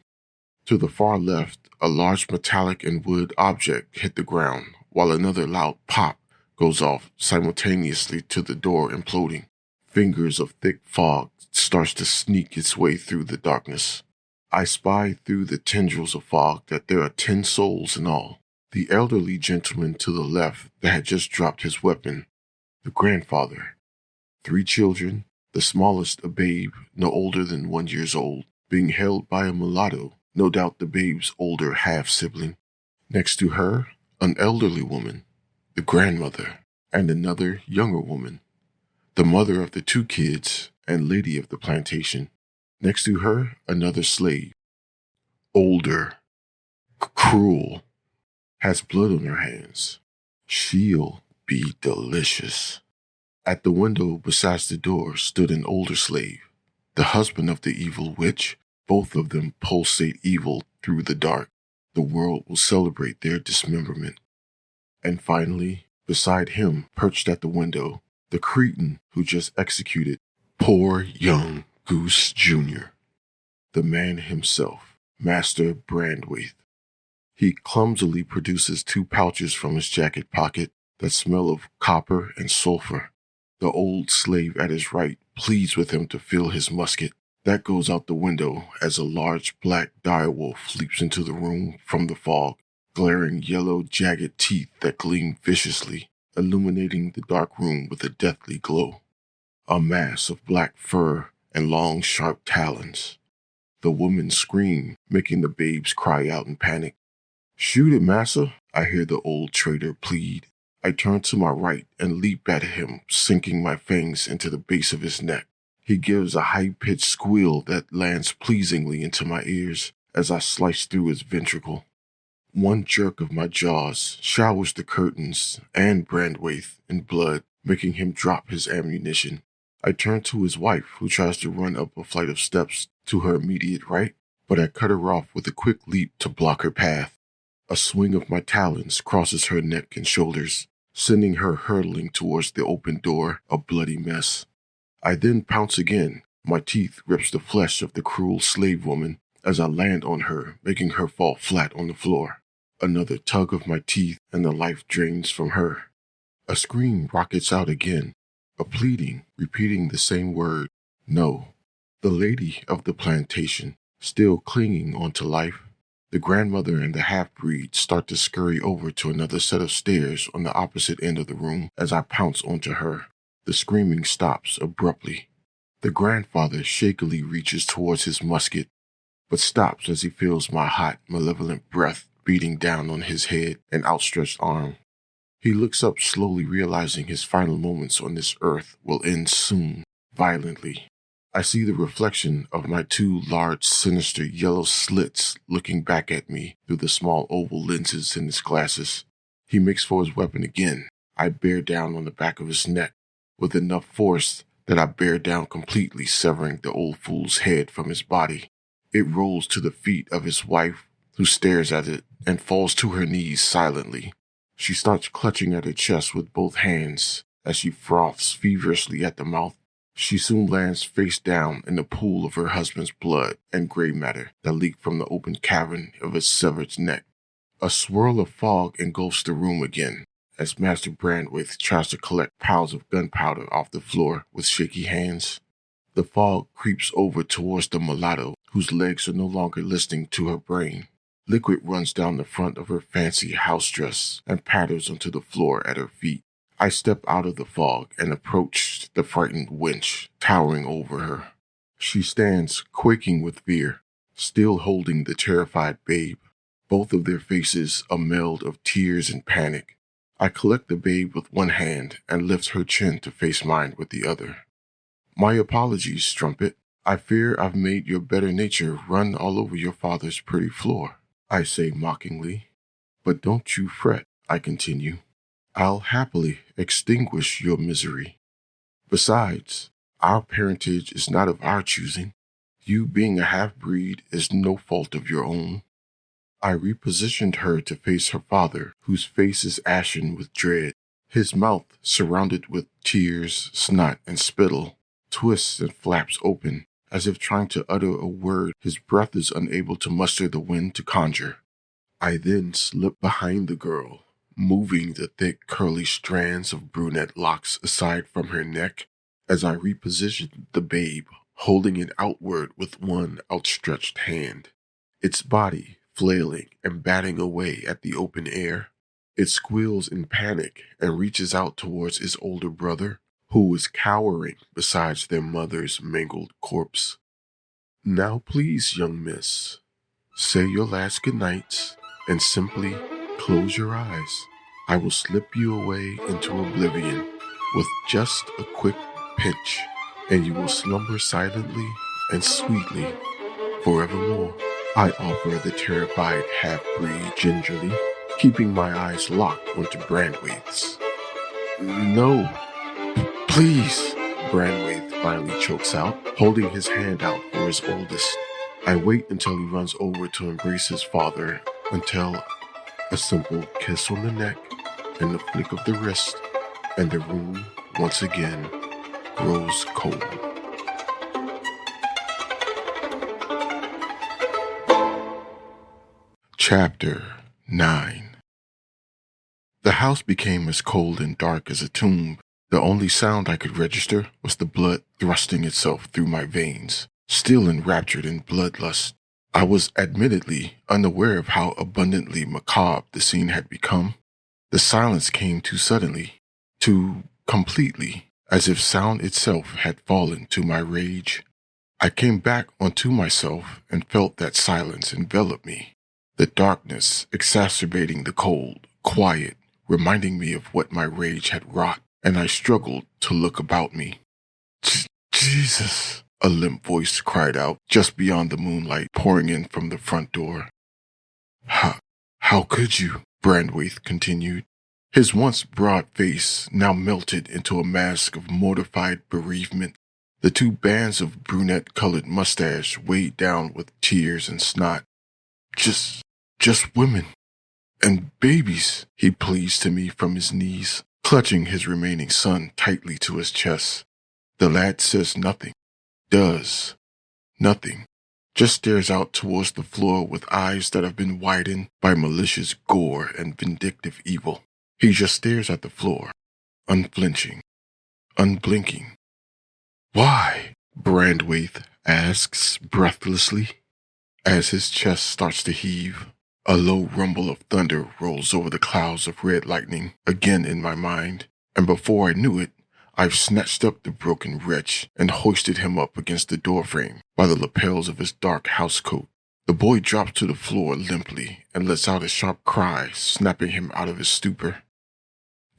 To the far left, a large metallic and wood object hit the ground, while another loud pop goes off simultaneously to the door imploding. Fingers of thick fog starts to sneak its way through the darkness. I spy through the tendrils of fog that there are 10 souls in all. The elderly gentleman to the left that had just dropped his weapon, the grandfather, 3 children, the smallest a babe no older than 1 year old, being held by a mulatto, no doubt the babe's older half-sibling. Next to her, an elderly woman, the grandmother, and another younger woman, the mother of the 2 kids and lady of the plantation. Next to her, another slave, older, cruel, has blood on her hands. She'll be delicious. At the window beside the door stood an older slave, the husband of the evil witch. Both of them pulsate evil through the dark. The world will celebrate their dismemberment. And finally, beside him, perched at the window, the cretin who just executed poor young Goose Jr., the man himself, Master Brandwaite. He clumsily produces 2 pouches from his jacket pocket that smell of copper and sulfur. The old slave at his right pleads with him to fill his musket. That goes out the window as a large black direwolf leaps into the room from the fog, glaring yellow jagged teeth that gleam viciously, illuminating the dark room with a deathly glow. A mass of black fur and long sharp talons. The woman scream, making the babes cry out in panic. "Shoot it, massa," I hear the old trader plead. I turn to my right and leap at him, sinking my fangs into the base of his neck. He gives a high-pitched squeal that lands pleasingly into my ears as I slice through his ventricle. One jerk of my jaws showers the curtains and Brandwaite in blood, making him drop his ammunition. I turn to his wife, who tries to run up a flight of steps to her immediate right, but I cut her off with a quick leap to block her path. A swing of my talons crosses her neck and shoulders, sending her hurtling towards the open door, a bloody mess. I then pounce again. My teeth rips the flesh of the cruel slave woman as I land on her, making her fall flat on the floor. Another tug of my teeth and the life drains from her. A scream rockets out again, a pleading, repeating the same word, no. The lady of the plantation, still clinging onto life. The grandmother and the half-breed start to scurry over to another set of stairs on the opposite end of the room as I pounce onto her. The screaming stops abruptly. The grandfather shakily reaches towards his musket, but stops as he feels my hot, malevolent breath beating down on his head and outstretched arm. He looks up slowly, realizing his final moments on this earth will end soon, violently. I see the reflection of my 2 large, sinister yellow slits looking back at me through the small oval lenses in his glasses. He makes for his weapon again. I bear down on the back of his neck with enough force that I bear down completely, severing the old fool's head from his body. It rolls to the feet of his wife, who stares at it and falls to her knees silently. She starts clutching at her chest with both hands as she froths feverishly at the mouth. She soon lands face down in the pool of her husband's blood and gray matter that leaked from the open cavern of his severed neck. A swirl of fog engulfs the room again as Master Brandwaite tries to collect piles of gunpowder off the floor with shaky hands. The fog creeps over towards the mulatto, whose legs are no longer listening to her brain. Liquid runs down the front of her fancy house dress and patters onto the floor at her feet. I step out of the fog and approach the frightened wench towering over her. She stands quaking with fear, still holding the terrified babe, both of their faces a meld of tears and panic. I collect the babe with one hand and lift her chin to face mine with the other. "My apologies, Strumpet. I fear I've made your better nature run all over your father's pretty floor," I say mockingly. But don't you fret, I continue. I'll happily extinguish your misery. Besides, our parentage is not of our choosing. You being a half-breed is no fault of your own. I repositioned her to face her father, whose face is ashen with dread. His mouth, surrounded with tears, snot, and spittle, twists and flaps open, as if trying to utter a word his breath is unable to muster the wind to conjure. I then slip behind the girl, moving the thick, curly strands of brunette locks aside from her neck as I repositioned the babe, holding it outward with one outstretched hand. Its body flailing and batting away at the open air. It squeals in panic and reaches out towards its older brother, who is cowering beside their mother's mangled corpse. Now please, young miss, say your last goodnights and simply close your eyes. I will slip you away into oblivion with just a quick pinch, and you will slumber silently and sweetly forevermore. I offer the terrified half-breed gingerly, keeping my eyes locked onto Brandwaith's. No, please, Brandwaith finally chokes out, holding his hand out for his oldest. I wait until he runs over to embrace his father, until a simple kiss on the neck and the flick of the wrist, and the room once again grows cold. Chapter 9. The house became as cold and dark as a tomb. The only sound I could register was the blood thrusting itself through my veins, still enraptured in bloodlust. I was admittedly unaware of how abundantly macabre the scene had become. The silence came too suddenly, too completely, as if sound itself had fallen to my rage. I came back onto myself and felt that silence envelop me. The darkness exacerbating the cold, quiet, reminding me of what my rage had wrought, and I struggled to look about me. Jesus, a limp voice cried out just beyond the moonlight pouring in from the front door. How could you? Brandwaith continued. His once broad face now melted into a mask of mortified bereavement. The two bands of brunette-colored mustache weighed down with tears and snot. Just women. And babies, he pleads to me from his knees, clutching his remaining son tightly to his chest. The lad says nothing, does nothing, just stares out towards the floor with eyes that have been widened by malicious gore and vindictive evil. He just stares at the floor, unflinching, unblinking. Why? Brandwaith asks breathlessly, as his chest starts to heave. A low rumble of thunder rolls over the clouds of red lightning again in my mind, and before I knew it, I've snatched up the broken wretch and hoisted him up against the doorframe by the lapels of his dark housecoat. The boy drops to the floor limply and lets out a sharp cry, snapping him out of his stupor.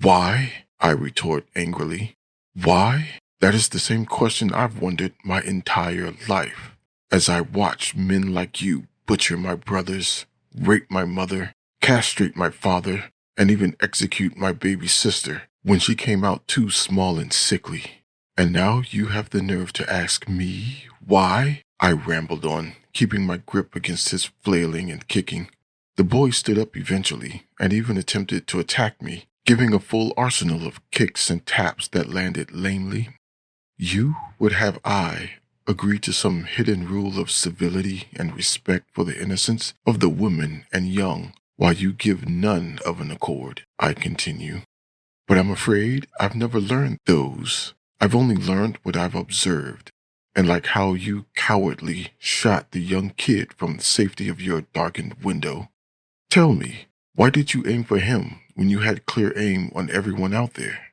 Why? I retort angrily. Why? That is the same question I've wondered my entire life, as I watch men like you butcher my brothers, rape my mother, castrate my father, and even execute my baby sister when she came out too small and sickly. And now you have the nerve to ask me why? I rambled on, keeping my grip against his flailing and kicking. The boy stood up eventually and even attempted to attack me, giving a full arsenal of kicks and taps that landed lamely. You would have I agree to some hidden rule of civility and respect for the innocence of the women and young, while you give none of an accord, I continue. But I'm afraid I've never learned those. I've only learned what I've observed, and like how you cowardly shot the young kid from the safety of your darkened window. Tell me, why did you aim for him when you had clear aim on everyone out there?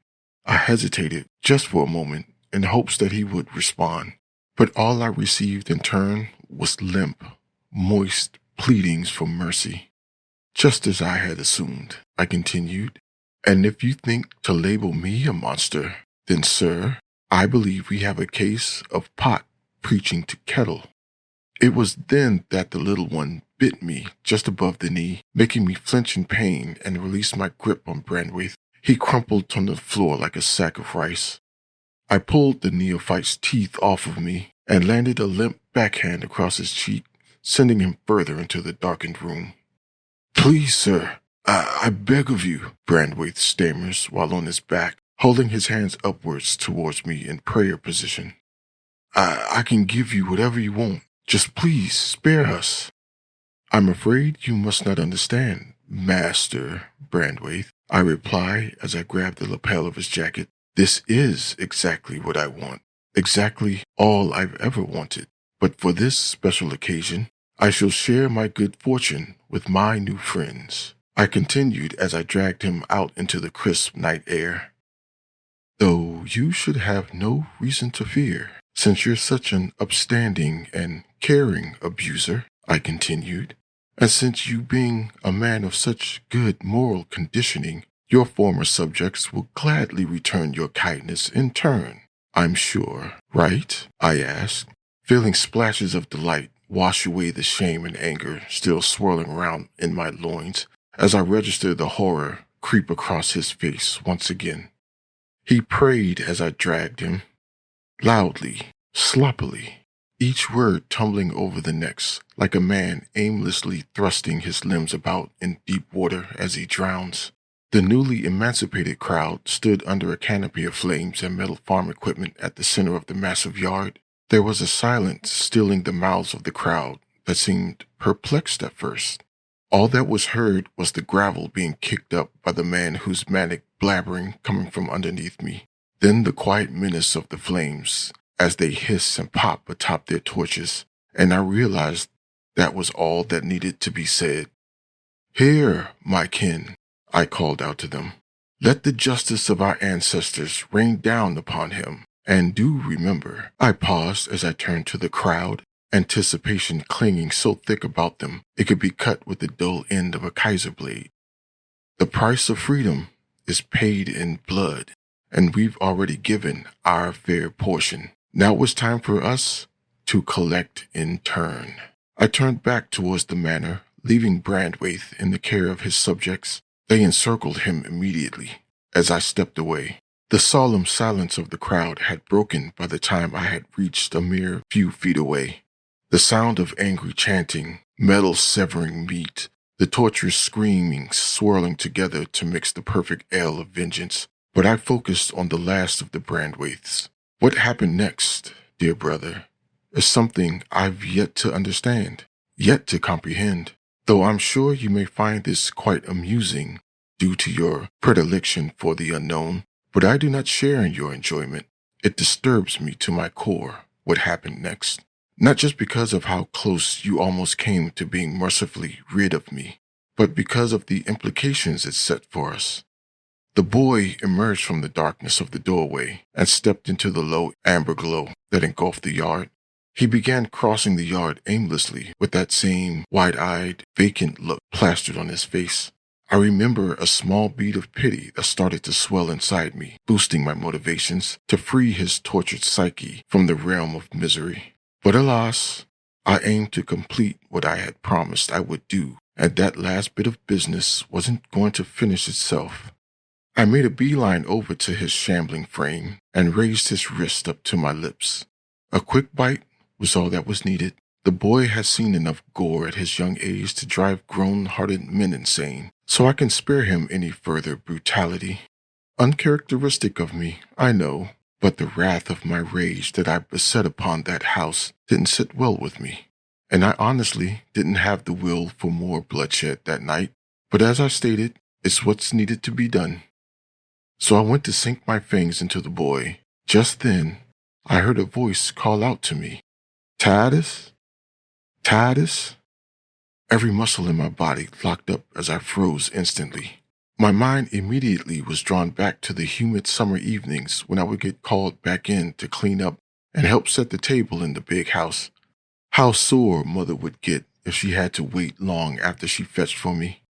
I hesitated just for a moment in hopes that he would respond. But all I received in turn was limp, moist pleadings for mercy. Just as I had assumed, I continued, and if you think to label me a monster, then, sir, I believe we have a case of pot preaching to kettle. It was then that the little one bit me just above the knee, making me flinch in pain and release my grip on Brandwaith. He crumpled on the floor like a sack of rice. I pulled the neophyte's teeth off of me and landed a limp backhand across his cheek, sending him further into the darkened room. "Please, sir, I beg of you," Brandwaith stammers while on his back, holding his hands upwards towards me in prayer position. I can give you whatever you want. Just please spare us." "I'm afraid you must not understand, Master Brandwaith," I reply as I grab the lapel of his jacket. "This is exactly what I want, exactly all I've ever wanted. But for this special occasion, I shall share my good fortune with my new friends," I continued as I dragged him out into the crisp night air. "Though you should have no reason to fear, since you're such an upstanding and caring abuser," I continued, "and since you being a man of such good moral conditioning, your former subjects will gladly return your kindness in turn, I'm sure, right?" I asked, feeling splashes of delight wash away the shame and anger still swirling around in my loins as I registered the horror creep across his face once again. He prayed as I dragged him, loudly, sloppily, each word tumbling over the next, like a man aimlessly thrusting his limbs about in deep water as he drowns. The newly emancipated crowd stood under a canopy of flames and metal farm equipment at the center of the massive yard. There was a silence stilling the mouths of the crowd that seemed perplexed at first. All that was heard was the gravel being kicked up by the man whose manic blabbering coming from underneath me. Then the quiet menace of the flames as they hiss and pop atop their torches, and I realized that was all that needed to be said. "Here, my kin," I called out to them. "Let the justice of our ancestors rain down upon him. And do remember," I paused as I turned to the crowd, anticipation clinging so thick about them it could be cut with the dull end of a Kaiser blade. "The price of freedom is paid in blood, and we've already given our fair portion. Now it's time for us to collect in turn." I turned back towards the manor, leaving Brandwaith in the care of his subjects. They encircled him immediately as I stepped away. The solemn silence of the crowd had broken by the time I had reached a mere few feet away. The sound of angry chanting, metal severing meat, the torturous screaming swirling together to mix the perfect ale of vengeance. But I focused on the last of the Brandwaiths. What happened next, dear brother, is something I've yet to understand, yet to comprehend. Though I'm sure you may find this quite amusing due to your predilection for the unknown, but I do not share in your enjoyment. It disturbs me to my core what happened next. Not just because of how close you almost came to being mercifully rid of me, but because of the implications it set for us. The boy emerged from the darkness of the doorway and stepped into the low amber glow that engulfed the yard. He began crossing the yard aimlessly with that same wide-eyed, vacant look plastered on his face. I remember a small bead of pity that started to swell inside me, boosting my motivations to free his tortured psyche from the realm of misery. But alas, I aimed to complete what I had promised I would do, and that last bit of business wasn't going to finish itself. I made a beeline over to his shambling frame and raised his wrist up to my lips. A quick bite was all that was needed. The boy has seen enough gore at his young age to drive grown-hearted men insane, so I can spare him any further brutality. Uncharacteristic of me, I know, but the wrath of my rage that I beset upon that house didn't sit well with me, and I honestly didn't have the will for more bloodshed that night. But as I stated, it's what's needed to be done. So I went to sink my fangs into the boy. Just then, I heard a voice call out to me, "Titus? Titus?" Every muscle in my body locked up as I froze instantly. My mind immediately was drawn back to the humid summer evenings when I would get called back in to clean up and help set the table in the big house. How sore Mother would get if she had to wait long after she fetched for me.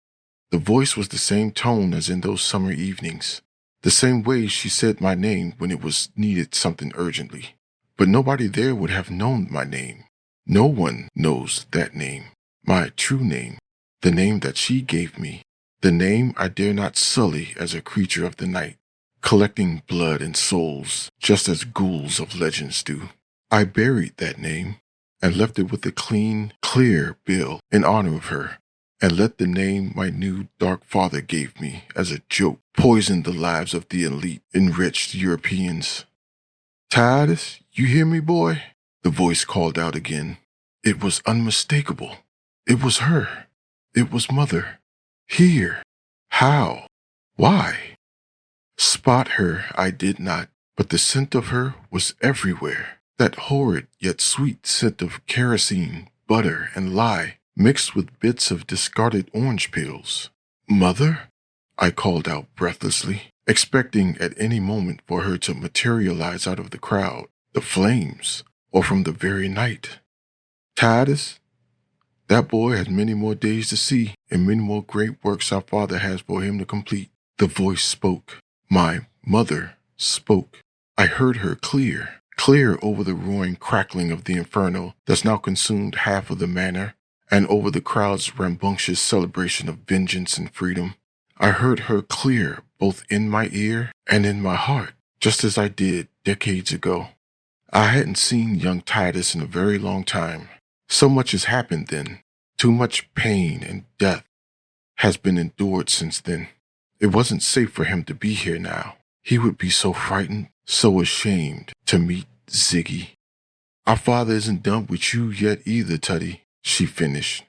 The voice was the same tone as in those summer evenings, the same way she said my name when it was needed something urgently. But nobody there would have known my name. No one knows that name. my true name, the name that she gave me, the name I dare not sully as a creature of the night, collecting blood and souls just as ghouls of legends do. I buried that name and left it with a clean, clear bill in honor of her, and let the name my new dark father gave me as a joke poison the lives of the elite, enriched Europeans. Titus, you hear me, boy? The voice called out again. It was unmistakable. It was her. It was Mother. Here. How? Why? Spot her I did not, but the scent of her was everywhere. That horrid yet sweet scent of kerosene, butter, and lye, mixed with bits of discarded orange peels. Mother? I called out breathlessly, expecting at any moment for her to materialize out of the crowd, the flames, or from the very night. Titus, that boy has many more days to see and many more great works our Father has for him to complete. The voice spoke. My mother spoke. I heard her clear over the roaring crackling of the inferno that's now consumed half of the manor, and over the crowd's rambunctious celebration of vengeance and freedom. I heard her clear both in my ear and in my heart, just as I did decades ago. I hadn't seen young Titus in a very long time. So much has happened then. Too much pain and death has been endured since then. It wasn't safe for him to be here now. He would be so frightened, so ashamed to meet Ziggy. Our father isn't done with you yet either, Tutty, she finished.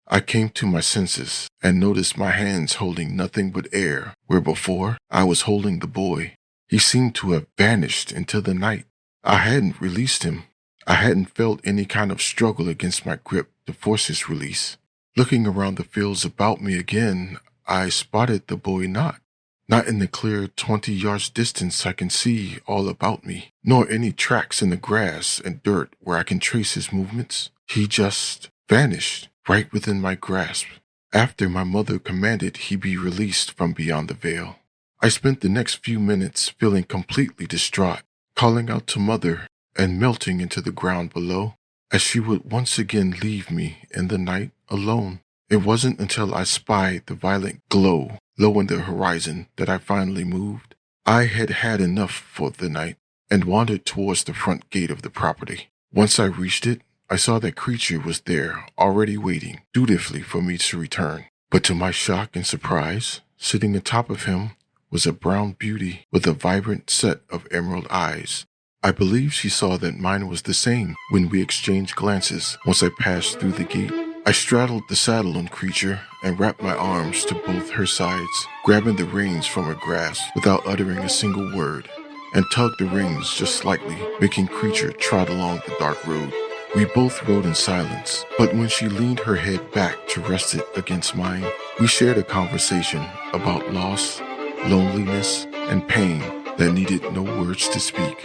I came to my senses and noticed my hands holding nothing but air, where before I was holding the boy. He seemed to have vanished into the night. I hadn't released him. I hadn't felt any kind of struggle against my grip to force his release. Looking around the fields about me again, I spotted the boy not in the clear 20 yards distance I can see all about me, nor any tracks in the grass and dirt where I can trace his movements. He just vanished right within my grasp, after my mother commanded he be released from beyond the veil. I spent the next few minutes feeling completely distraught, calling out to Mother and melting into the ground below, as she would once again leave me in the night alone. It wasn't until I spied the violet glow low in the horizon that I finally moved. I had had enough for the night and wandered towards the front gate of the property. Once I reached it, I saw that creature was there, already waiting dutifully for me to return. But to my shock and surprise, sitting atop of him was a brown beauty with a vibrant set of emerald eyes. I believe she saw that mine was the same when we exchanged glances once I passed through the gate. I straddled the saddle on creature and wrapped my arms to both her sides, grabbing the reins from her grasp without uttering a single word, and tugged the reins just slightly, making creature trot along the dark road. We both rode in silence, but when she leaned her head back to rest it against mine, we shared a conversation about loss, loneliness, and pain that needed no words to speak.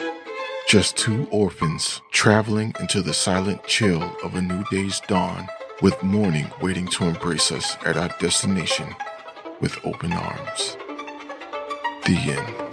Just two orphans traveling into the silent chill of a new day's dawn, with morning waiting to embrace us at our destination with open arms. The end.